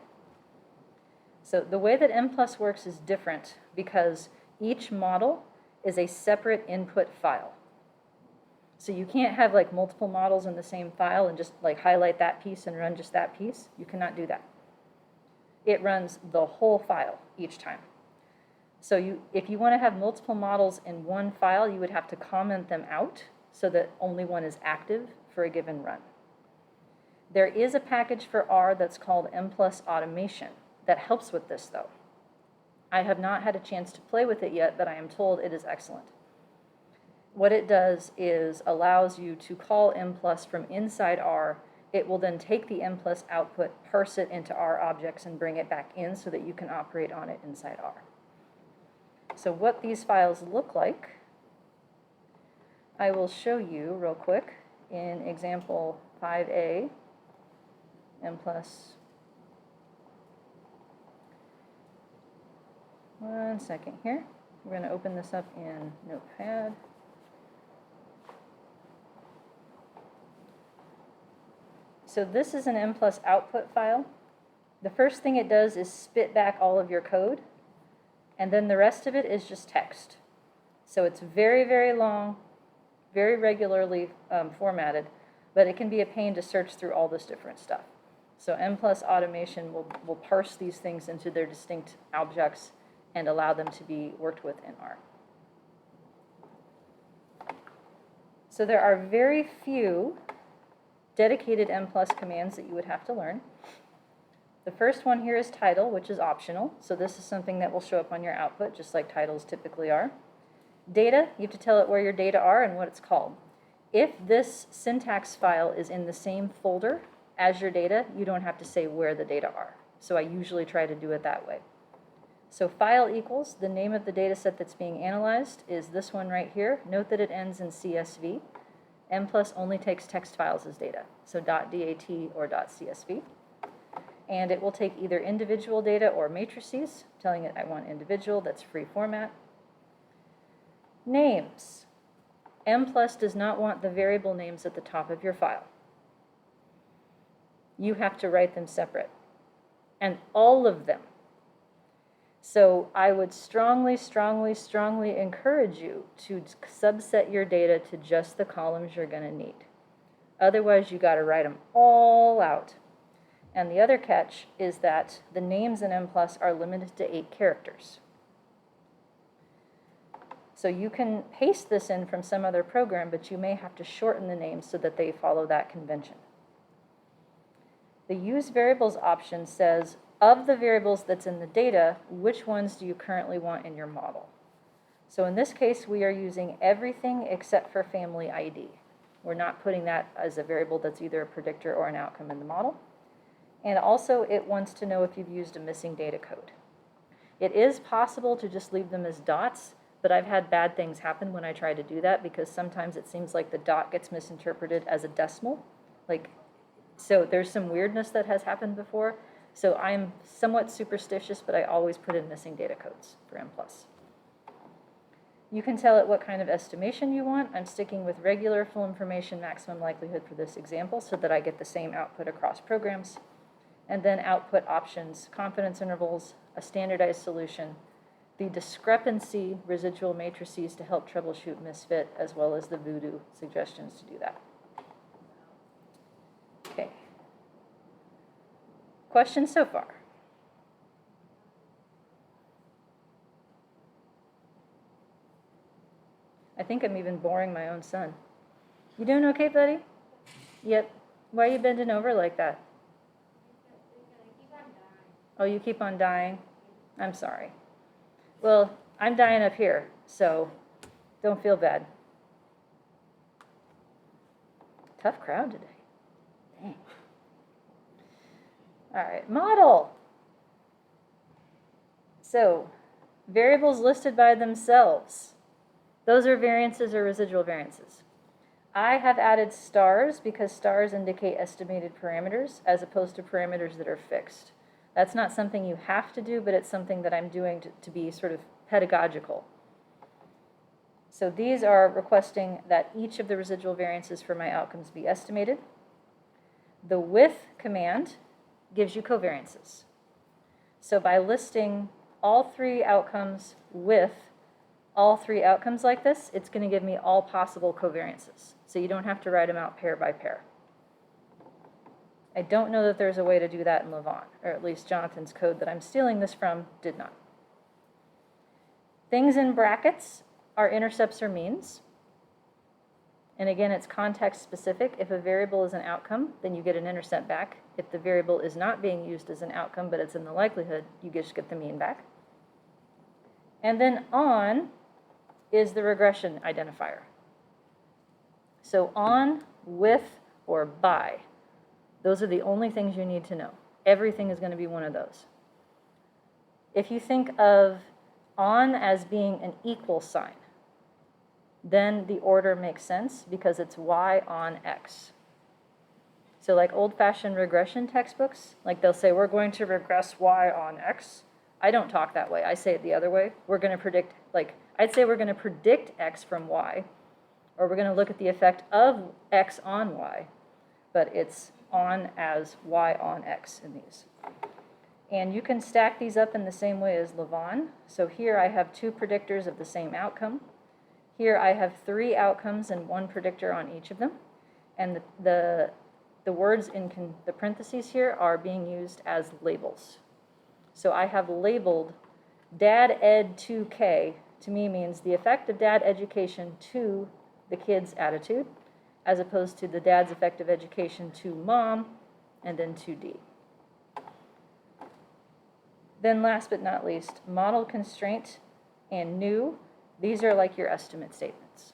So the way that Mplus works is different because each model is a separate input file. So you can't have like multiple models in the same file and just like highlight that piece and run just that piece. You cannot do that. It runs the whole file each time. So if you want to have multiple models in one file, you would have to comment them out so that only one is active for a given run. There is a package for R that's called Mplus Automation that helps with this, though. I have not had a chance to play with it yet, but I am told it is excellent. What it does is allows you to call Mplus from inside R. It will then take the Mplus output, parse it into R objects, and bring it back in so that you can operate on it inside R. So what these files look like, I will show you real quick in example 5a, Mplus. One second here. We're going to open this up in Notepad. So this is an Mplus output file. The first thing it does is spit back all of your code, and then the rest of it is just text. So it's very, very long, very regularly formatted, but it can be a pain to search through all this different stuff. So Mplus Automation will parse these things into their distinct objects and allow them to be worked with in R. So there are very few dedicated Mplus commands that you would have to learn. The first one here is title, which is optional. So this is something that will show up on your output, just like titles typically are. Data, you have to tell it where your data are and what it's called. If this syntax file is in the same folder as your data, you don't have to say where the data are. So I usually try to do it that way. So file equals, the name of the data set that's being analyzed is this one right here. Note that it ends in CSV. Mplus only takes text files as data, so .dat or .csv. And it will take either individual data or matrices, telling it I want individual, that's free format. Names. Mplus does not want the variable names at the top of your file. You have to write them separate, and all of them. So I would strongly, strongly, strongly encourage you to subset your data to just the columns you're going to need. Otherwise, you got to write them all out. And the other catch is that the names in Mplus are limited to 8 characters. So you can paste this in from some other program, but you may have to shorten the names so that they follow that convention. The use variables option says, of the variables that's in the data, which ones do you currently want in your model? So in this case, we are using everything except for family ID. We're not putting that as a variable that's either a predictor or an outcome in the model. And also, it wants to know if you've used a missing data code. It is possible to just leave them as dots, but I've had bad things happen when I try to do that because sometimes it seems like the dot gets misinterpreted as a decimal. So there's some weirdness that has happened before. So I'm somewhat superstitious, but I always put in missing data codes for Mplus. You can tell it what kind of estimation you want. I'm sticking with regular full information maximum likelihood for this example so that I get the same output across programs. And then output options, confidence intervals, a standardized solution, the discrepancy residual matrices to help troubleshoot misfit, as well as the voodoo suggestions to do that. Okay. Questions so far? I think I'm even boring my own son. You doing okay, buddy? Yep. Why are you bending over like that? Oh, you keep on dying? I'm sorry. Well, I'm dying up here, so don't feel bad. Tough crowd today. Dang. All right, model. So, variables listed by themselves. Those are variances or residual variances. I have added stars because stars indicate estimated parameters as opposed to parameters that are fixed. That's not something you have to do, but it's something that I'm doing to be sort of pedagogical. So these are requesting that each of the residual variances for my outcomes be estimated. The with command gives you covariances. So by listing all 3 outcomes with all three outcomes like this, it's going to give me all possible covariances. So you don't have to write them out pair by pair. I don't know that there's a way to do that in Levon, or at least Jonathan's code that I'm stealing this from did not. Things in brackets are intercepts or means. And again, it's context specific. If a variable is an outcome, then you get an intercept back. If the variable is not being used as an outcome, but it's in the likelihood, you just get the mean back. And then on is the regression identifier. So on, with, or by. Those are the only things you need to know. Everything is going to be one of those. If you think of on as being an equal sign, then the order makes sense because it's y on x. So like old-fashioned regression textbooks, like they'll say, we're going to regress y on x. I don't talk that way. I say it the other way. We're going to predict, like, I'd say we're going to predict x from y, or we're going to look at the effect of x on y, but it's on as y on x in these. And you can stack these up in the same way as Levon. So here I have two predictors of the same outcome. Here I have three outcomes and one predictor on each of them. And the words in the parentheses here are being used as labels. So I have labeled dad ed 2K to me means the effect of dad education to the kid's attitude, as opposed to the dad's effective education to mom, and then to D. Then last but not least, model constraint and new. These are like your estimate statements.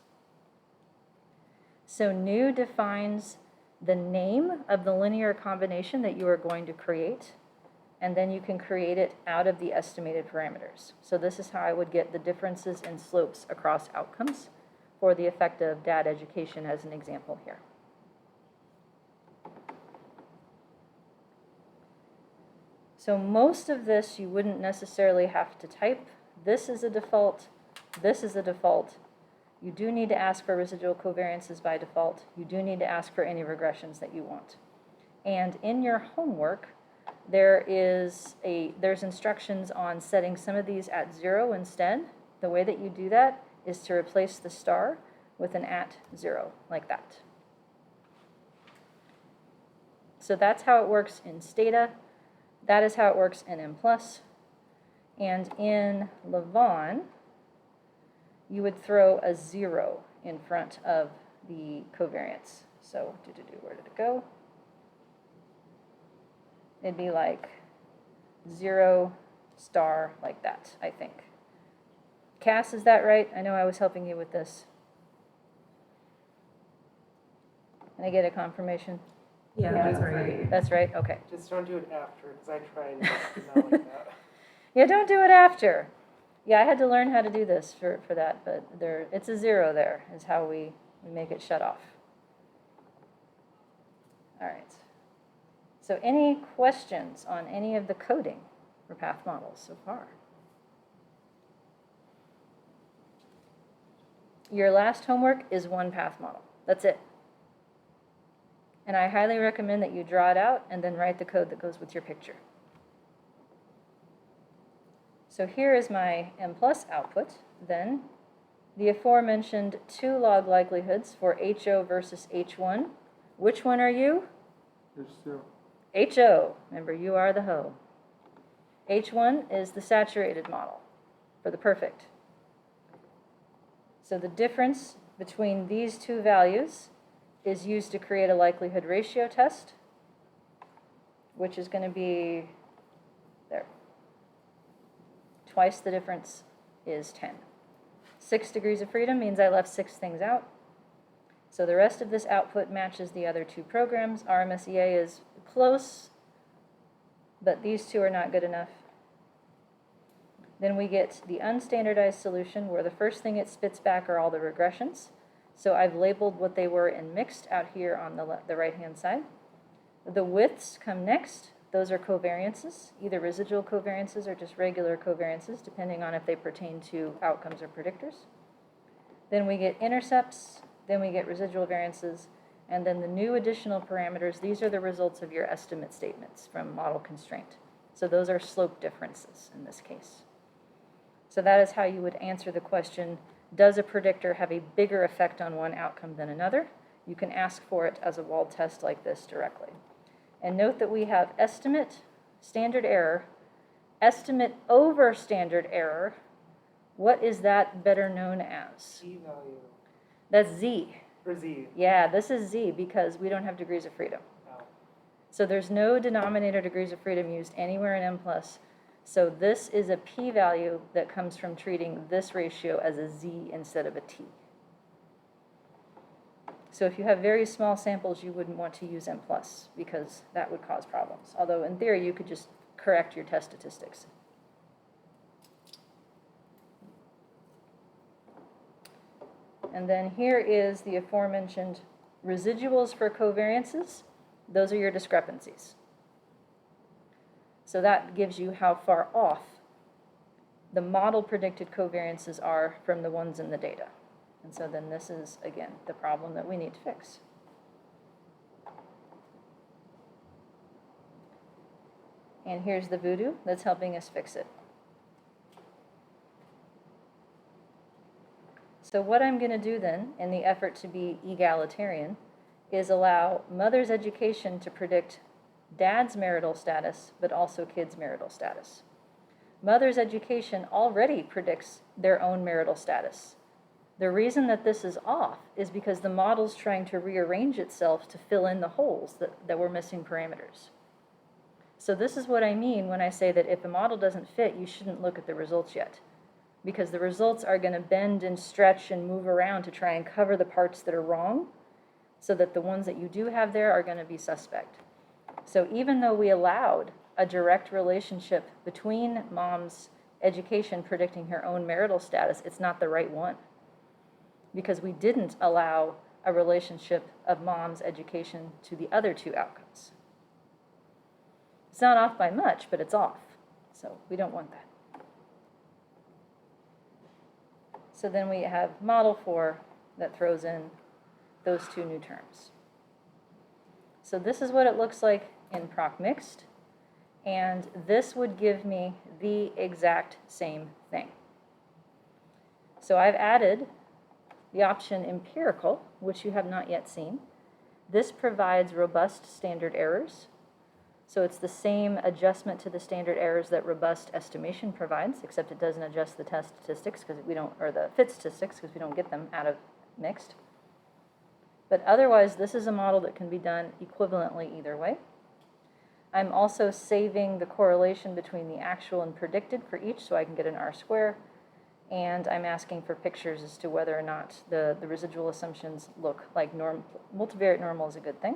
So new defines the name of the linear combination that you are going to create, and then you can create it out of the estimated parameters. So this is how I would get the differences in slopes across outcomes for the effect of dad education as an example here. So most of this you wouldn't necessarily have to type. This is a default. This is a default. You do need to ask for residual covariances by default. You do need to ask for any regressions that you want. And in your homework, there's instructions on setting some of these at 0 instead. The way that you do that is to replace the star with an at 0, like that. So that's how it works in Stata. That is how it works in Mplus. And in Levon, you would throw a 0 in front of the covariance. So, where did it go? It'd be like 0 star, like that, I think. Cass, is that right? I know I was helping you with this. Can I get a confirmation? Yeah, that's right. That's right? Okay. Just don't do it after, because I tried and it did not like that. Yeah, don't do it after. Yeah, I had to learn how to do this for that, but it's a 0 there, is how we make it shut off. All right. So any questions on any of the coding for path models so far? Your last homework is one path model. That's it. And I highly recommend that you draw it out and then write the code that goes with your picture. So here is my Mplus output, then. The aforementioned 2 log likelihoods for HO versus H1. Which one are you? H0. HO. Remember, you are the hoe. H1 is the saturated model for the perfect. So the difference between these two values is used to create a likelihood ratio test, which is going to be there. Twice the difference is 10. 6 degrees of freedom means I left 6 things out. So the rest of this output matches the other 2 programs. RMSEA is close, but these 2 are not good enough. Then we get the unstandardized solution, where the first thing it spits back are all the regressions. So I've labeled what they were in mixed out here on the right-hand side. The widths come next. Those are covariances, either residual covariances or just regular covariances, depending on if they pertain to outcomes or predictors. Then we get intercepts, then we get residual variances, and then the new additional parameters. These are the results of your estimate statements from model constraint. So those are slope differences in this case. So that is how you would answer the question, does a predictor have a bigger effect on one outcome than another? You can ask for it as a walled test like this directly. And note that we have estimate, standard error, estimate over standard error. What is that better known as? P-value. That's Z. Or Z. Yeah, this is Z because we don't have degrees of freedom. Oh. So there's no denominator degrees of freedom used anywhere in Mplus. So this is a p-value that comes from treating this ratio as a Z instead of a T. So if you have very small samples, you wouldn't want to use Mplus because that would cause problems. Although in theory, you could just correct your test statistics. And then here is the aforementioned residuals for covariances. Those are your discrepancies. So that gives you how far off the model predicted covariances are from the ones in the data. And so then this is, again, the problem that we need to fix. And here's the voodoo that's helping us fix it. So what I'm going to do then, in the effort to be egalitarian, is allow mother's education to predict dad's marital status, but also kids' marital status. Mother's education already predicts their own marital status. The reason that this is off is because the model's trying to rearrange itself to fill in the holes that were missing parameters. So this is what I mean when I say that if a model doesn't fit, you shouldn't look at the results yet, because the results are going to bend and stretch and move around to try and cover the parts that are wrong, so that the ones that you do have there are going to be suspect. So even though we allowed a direct relationship between mom's education predicting her own marital status, it's not the right one, because we didn't allow a relationship of mom's education to the other two outcomes. It's not off by much, but it's off. So we don't want that. So then we have model 4 that throws in those two new terms. So this is what it looks like in proc mixed, and this would give me the exact same thing. So I've added the option empirical, which you have not yet seen. This provides robust standard errors. So it's the same adjustment to the standard errors that robust estimation provides, except it doesn't adjust the test statistics because we don't, or the fit statistics because we don't get them out of mixed. But otherwise, this is a model that can be done equivalently either way. I'm also saving the correlation between the actual and predicted for each so I can get an R-square. And I'm asking for pictures as to whether or not the residual assumptions look like multivariate normal is a good thing.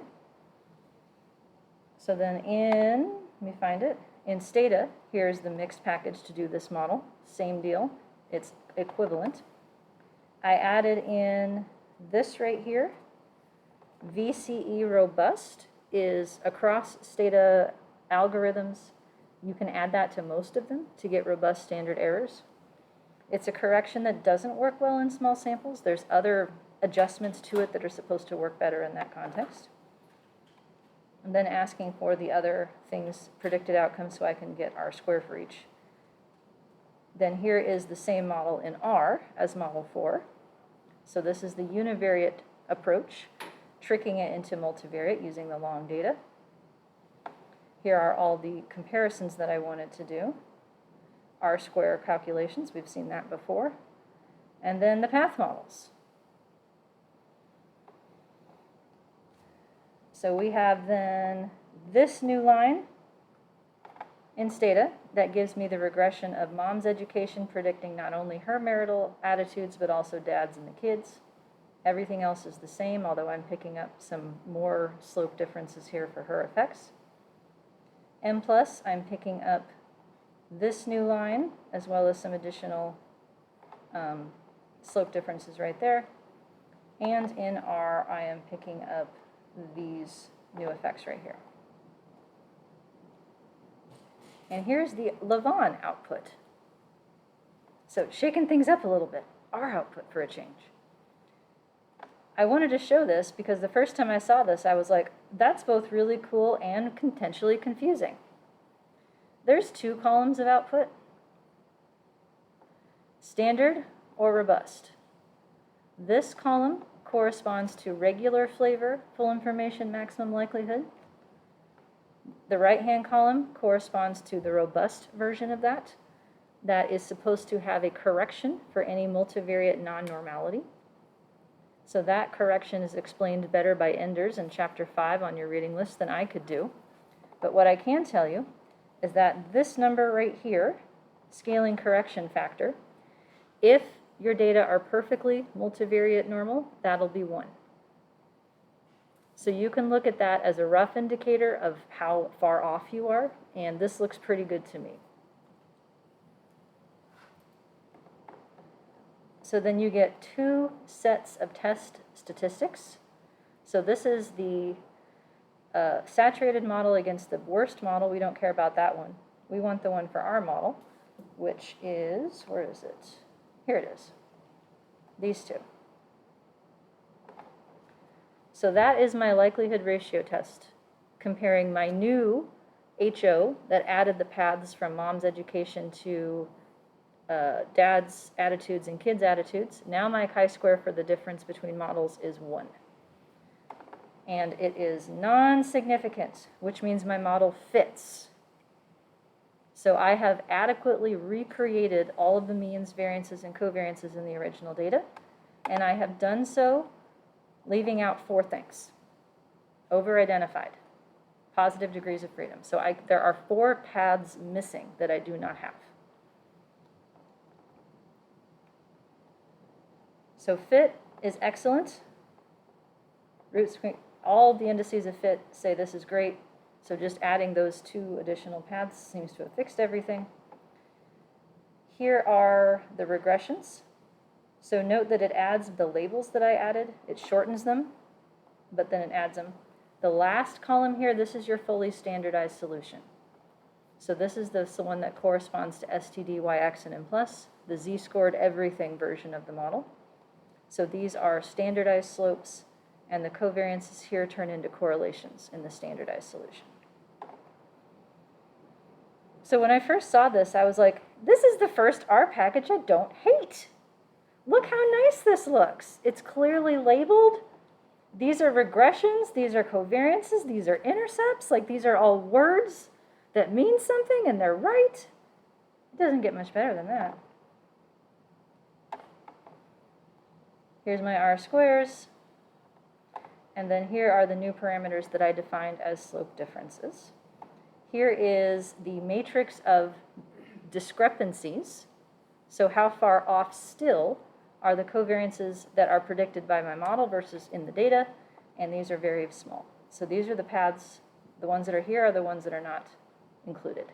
So then let me find it, in Stata, here's the mixed package to do this model. Same deal, it's equivalent. I added in this right here. VCE robust is across Stata algorithms. You can add that to most of them to get robust standard errors. It's a correction that doesn't work well in small samples. There's other adjustments to it that are supposed to work better in that context. And then asking for the other things, predicted outcomes, so I can get R-square for each. Then here is the same model in R as model 4. So this is the univariate approach, tricking it into multivariate using the long data. Here are all the comparisons that I wanted to do. R-square calculations, we've seen that before. And then the path models. So we have then this new line in Stata that gives me the regression of mom's education predicting not only her marital attitudes, but also dad's and the kids. Everything else is the same, although I'm picking up some more slope differences here for her effects. Mplus, I'm picking up this new line, as well as some additional slope differences right there. And in R, I am picking up these new effects right here. And here's the Levon output. So shaking things up a little bit, our output for a change. I wanted to show this because the first time I saw this, I was like, that's both really cool and potentially confusing. There's 2 columns of output. Standard or robust? This column corresponds to regular flavor, full information, maximum likelihood. The right-hand column corresponds to the robust version of that. That is supposed to have a correction for any multivariate non-normality. So that correction is explained better by Enders in Chapter 5 on your reading list than I could do. But what I can tell you is that this number right here, scaling correction factor, if your data are perfectly multivariate normal, that'll be 1. So you can look at that as a rough indicator of how far off you are, and this looks pretty good to me. So then you get 2 sets of test statistics. So this is the saturated model against the worst model. We don't care about that one. We want the one for our model, which is, where is it? Here it is. These 2. So that is my likelihood ratio test, comparing my new HO that added the paths from mom's education to dad's attitudes and kids' attitudes. Now my chi-square for the difference between models is 1. And it is non-significant, which means my model fits. So I have adequately recreated all of the means, variances, and covariances in the original data, and I have done so leaving out 4 things. Over-identified, positive degrees of freedom. So there are 4 paths missing that I do not have. So fit is excellent. All the indices of fit say this is great. So just adding those 2 additional paths seems to have fixed everything. Here are the regressions. So note that it adds the labels that I added. It shortens them, but then it adds them. The last column here, this is your fully standardized solution. So this is the one that corresponds to STD, YX, and Mplus, the z-scored everything version of the model. So these are standardized slopes, and the covariances here turn into correlations in the standardized solution. So when I first saw this, I was like, this is the first R package I don't hate. Look how nice this looks. It's clearly labeled. These are regressions, these are covariances, these are intercepts. Like, these are all words that mean something, and they're right. It doesn't get much better than that. Here's my R squares. And then here are the new parameters that I defined as slope differences. Here is the matrix of discrepancies. So how far off still are the covariances that are predicted by my model versus in the data, and these are very small. So these are the paths. The ones that are here are the ones that are not included.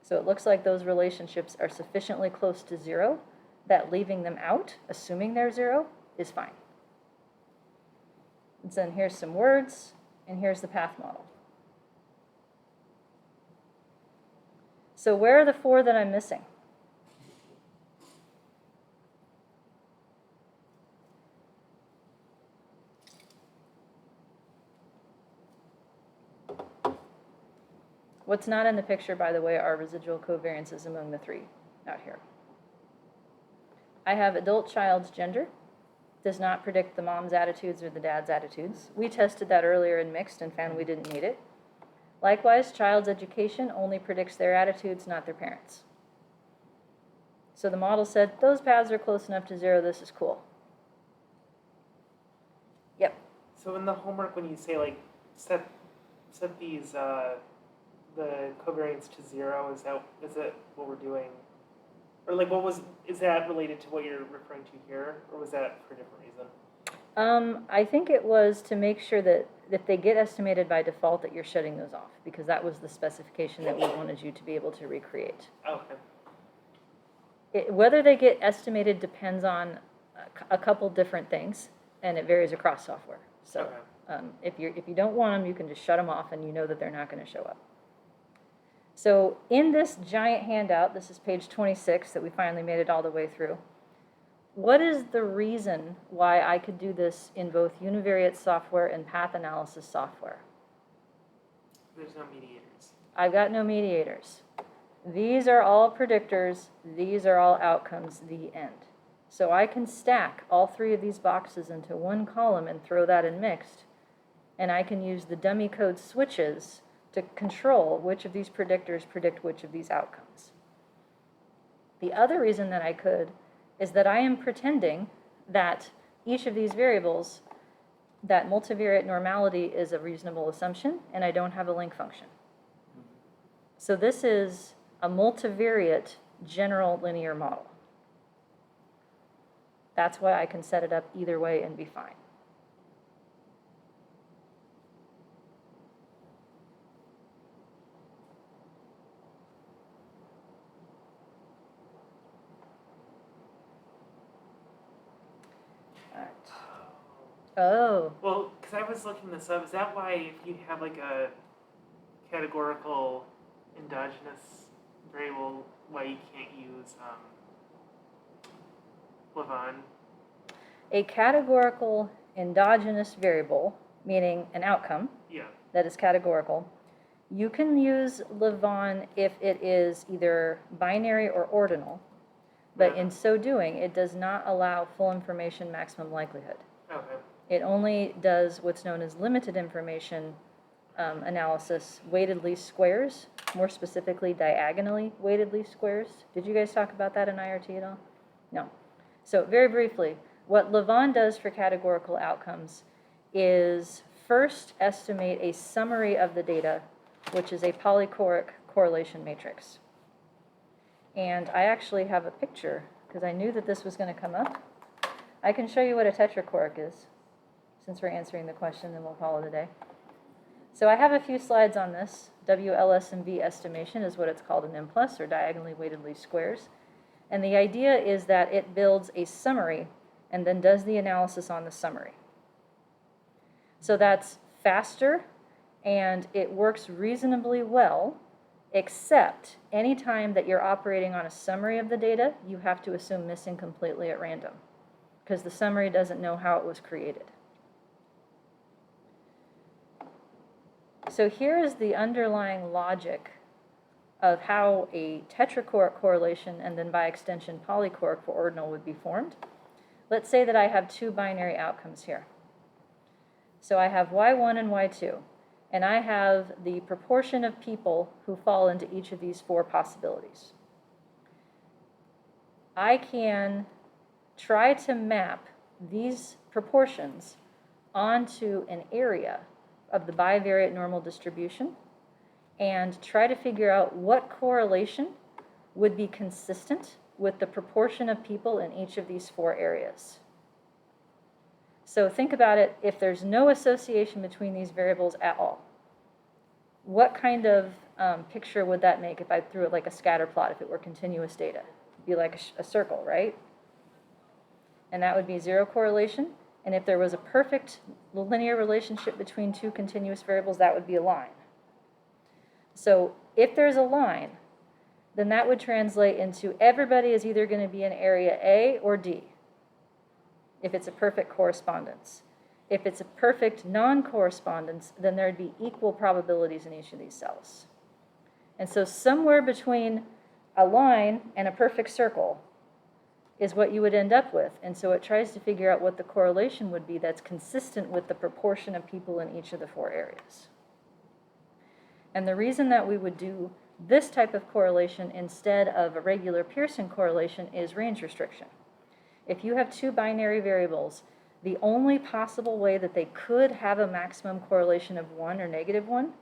So it looks like those relationships are sufficiently close to 0 that leaving them out, assuming they're 0, is fine. And then here's some words, and here's the path model. So where are the 4 that I'm missing? What's not in the picture, by the way, are residual covariances among the 3 out here. I have adult child's gender. Does not predict the mom's attitudes or the dad's attitudes. We tested that earlier in mixed and found we didn't need it. Likewise, child's education only predicts their attitudes, not their parents. So the model said, those paths are close enough to 0, this is cool. Yep. So in the homework, when you say, like, set these, the covariance to 0, is that what we're doing? Or, like, is that related to what you're referring to here, or was that for a different reason? I think it was to make sure that if they get estimated by default, that you're shutting those off, because that was the specification that we wanted you to be able to recreate. Okay. Whether they get estimated depends on a couple different things, and it varies across software. So Okay. if you don't want them, you can just shut them off, and you know that they're not going to show up. So in this giant handout, this is page 26 that we finally made it all the way through. What is the reason why I could do this in both univariate software and path analysis software? There's no mediators. I've got no mediators. These are all predictors. These are all outcomes, the end. So I can stack all three of these boxes into one column and throw that in mixed. And I can use the dummy code switches to control which of these predictors predict which of these outcomes. The other reason that I could is that I am pretending that each of these variables, that multivariate normality is a reasonable assumption, and I don't have a link function. So this is a multivariate general linear model. That's why I can set it up either way and be fine. All right. Oh, Well, because I was looking this up, is that why if you have like a categorical endogenous variable, why you can't use Levon? a categorical endogenous variable, meaning an outcome Yeah. that is categorical, you can use Levon if it is either binary or ordinal, but in so doing, it does not allow full information maximum likelihood. Okay. It only does what's known as limited information analysis, weighted least squares, more specifically diagonally weighted least squares. Did you guys talk about that in IRT at all? No. So very briefly, what Levon does for categorical outcomes is first estimate a summary of the data, which is a polychoric correlation matrix. And I actually have a picture, because I knew that this was going to come up. I can show you what a tetrachoric is, since we're answering the question, and we'll call it a day. So I have a few slides on this. WLSMV estimation is what it's called in Mplus, or diagonally weighted least squares. And the idea is that it builds a summary and then does the analysis on the summary. So that's faster, and it works reasonably well, except anytime that you're operating on a summary of the data, you have to assume missing completely at random, because the summary doesn't know how it was created. So here is the underlying logic of how a tetrachoric correlation and then by extension polychoric for ordinal would be formed. Let's say that I have two binary outcomes here. So I have y1 and y2, and I have the proportion of people who fall into each of these four possibilities. I can try to map these proportions onto an area of the bivariate normal distribution and try to figure out what correlation would be consistent with the proportion of people in each of these four areas. So think about it, if there's no association between these variables at all, what kind of picture would that make if I threw it like a scatter plot, if it were continuous data? It'd be like a circle, right? And that would be zero correlation. And if there was a perfect linear relationship between two continuous variables, that would be a line. So if there's a line, then that would translate into everybody is either going to be in area A or D, if it's a perfect correspondence. If it's a perfect non-correspondence, then there'd be equal probabilities in each of these cells. And so somewhere between a line and a perfect circle is what you would end up with. And so it tries to figure out what the correlation would be that's consistent with the proportion of people in each of the four areas. And the reason that we would do this type of correlation instead of a regular Pearson correlation is range restriction. If you have two binary variables, the only possible way that they could have a maximum correlation of 1 or -1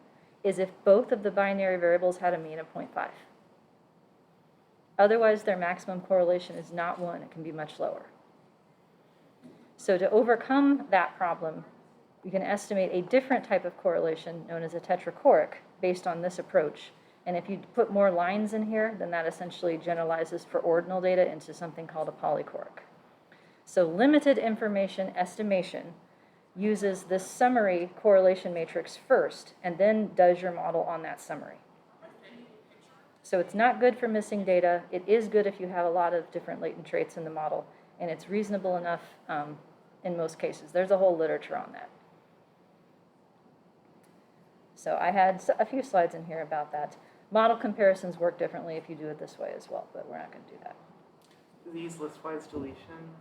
is if both of the binary variables had a mean of 0.5. Otherwise, their maximum correlation is not 1. It can be much lower. So to overcome that problem, you can estimate a different type of correlation known as a tetrachoric based on this approach. And if you put more lines in here, then that essentially generalizes for ordinal data into something called a polychoric. So limited information estimation uses this summary correlation matrix first and then does your model on that summary. So it's not good for missing data. It is good if you have a lot of different latent traits in the model, and it's reasonable enough in most cases. There's a whole literature on that. So I had a few slides in here about that. Model comparisons work differently if you do it this way as well, but we're not going to do that. Do these listwise deletion?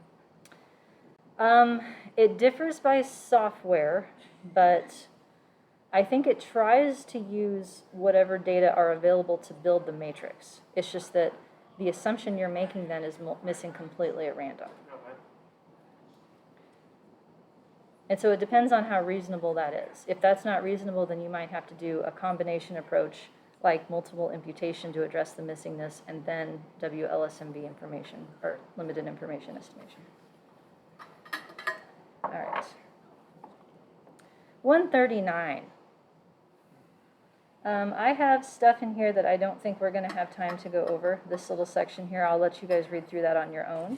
It differs by software, but I think it tries to use whatever data are available to build the matrix. It's just that the assumption you're making then is missing completely at random. Okay. And so it depends on how reasonable that is. If that's not reasonable, then you might have to do a combination approach like multiple imputation to address the missingness, and then WLSMB information, or limited information estimation. All right. 139. I have stuff in here that I don't think we're going to have time to go over. This little section here, I'll let you guys read through that on your own.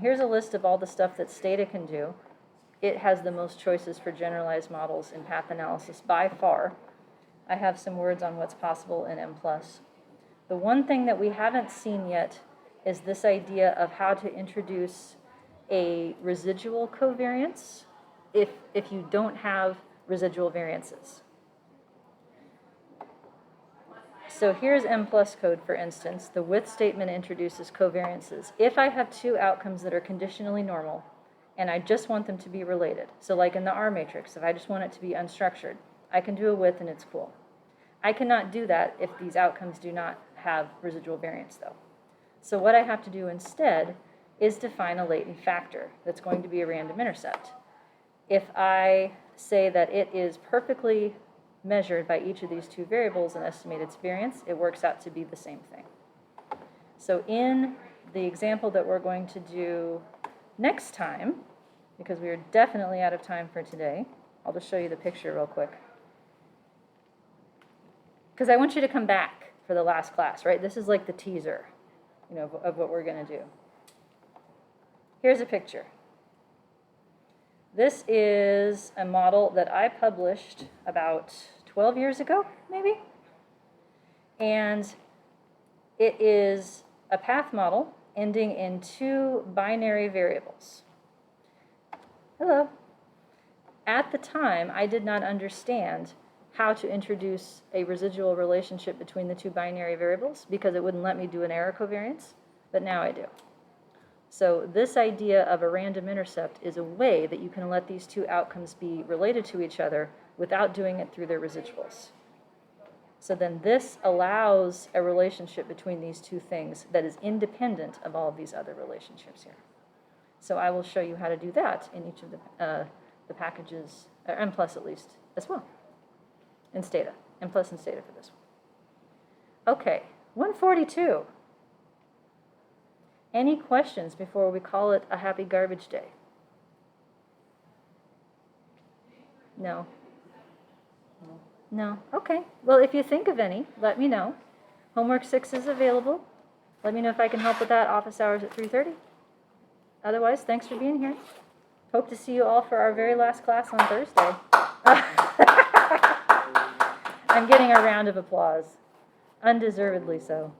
Here's a list of all the stuff that Stata can do. It has the most choices for generalized models in path analysis by far. I have some words on what's possible in Mplus. The one thing that we haven't seen yet is this idea of how to introduce a residual covariance if you don't have residual variances. So here's Mplus code, for instance. The with statement introduces covariances. If I have two outcomes that are conditionally normal, and I just want them to be related, so like in the R matrix, if I just want it to be unstructured, I can do a with and it's cool. I cannot do that if these outcomes do not have residual variance, though. So what I have to do instead is define a latent factor that's going to be a random intercept. If I say that it is perfectly measured by each of these two variables and estimate its variance, it works out to be the same thing. So in the example that we're going to do next time, because we are definitely out of time for today, I'll just show you the picture real quick. Because I want you to come back for the last class, right? This is like the teaser, of what we're going to do. Here's a picture. This is a model that I published about 12 years ago, maybe. And it is a path model ending in two binary variables. Hello. At the time, I did not understand how to introduce a residual relationship between the two binary variables because it wouldn't let me do an error covariance, but now I do. So this idea of a random intercept is a way that you can let these two outcomes be related to each other without doing it through their residuals. So then this allows a relationship between these two things that is independent of all of these other relationships here. So I will show you how to do that in each of the packages, or Mplus at least, as well. In Stata, Mplus and Stata for this one. Okay, 142. Any questions before we call it a happy garbage day? No? No? Okay. Well, if you think of any, let me know. Homework 6 is available. Let me know if I can help with that. Office hours at 3:30. Otherwise, thanks for being here. Hope to see you all for our very last class on Thursday. I'm getting a round of applause. Undeservedly so.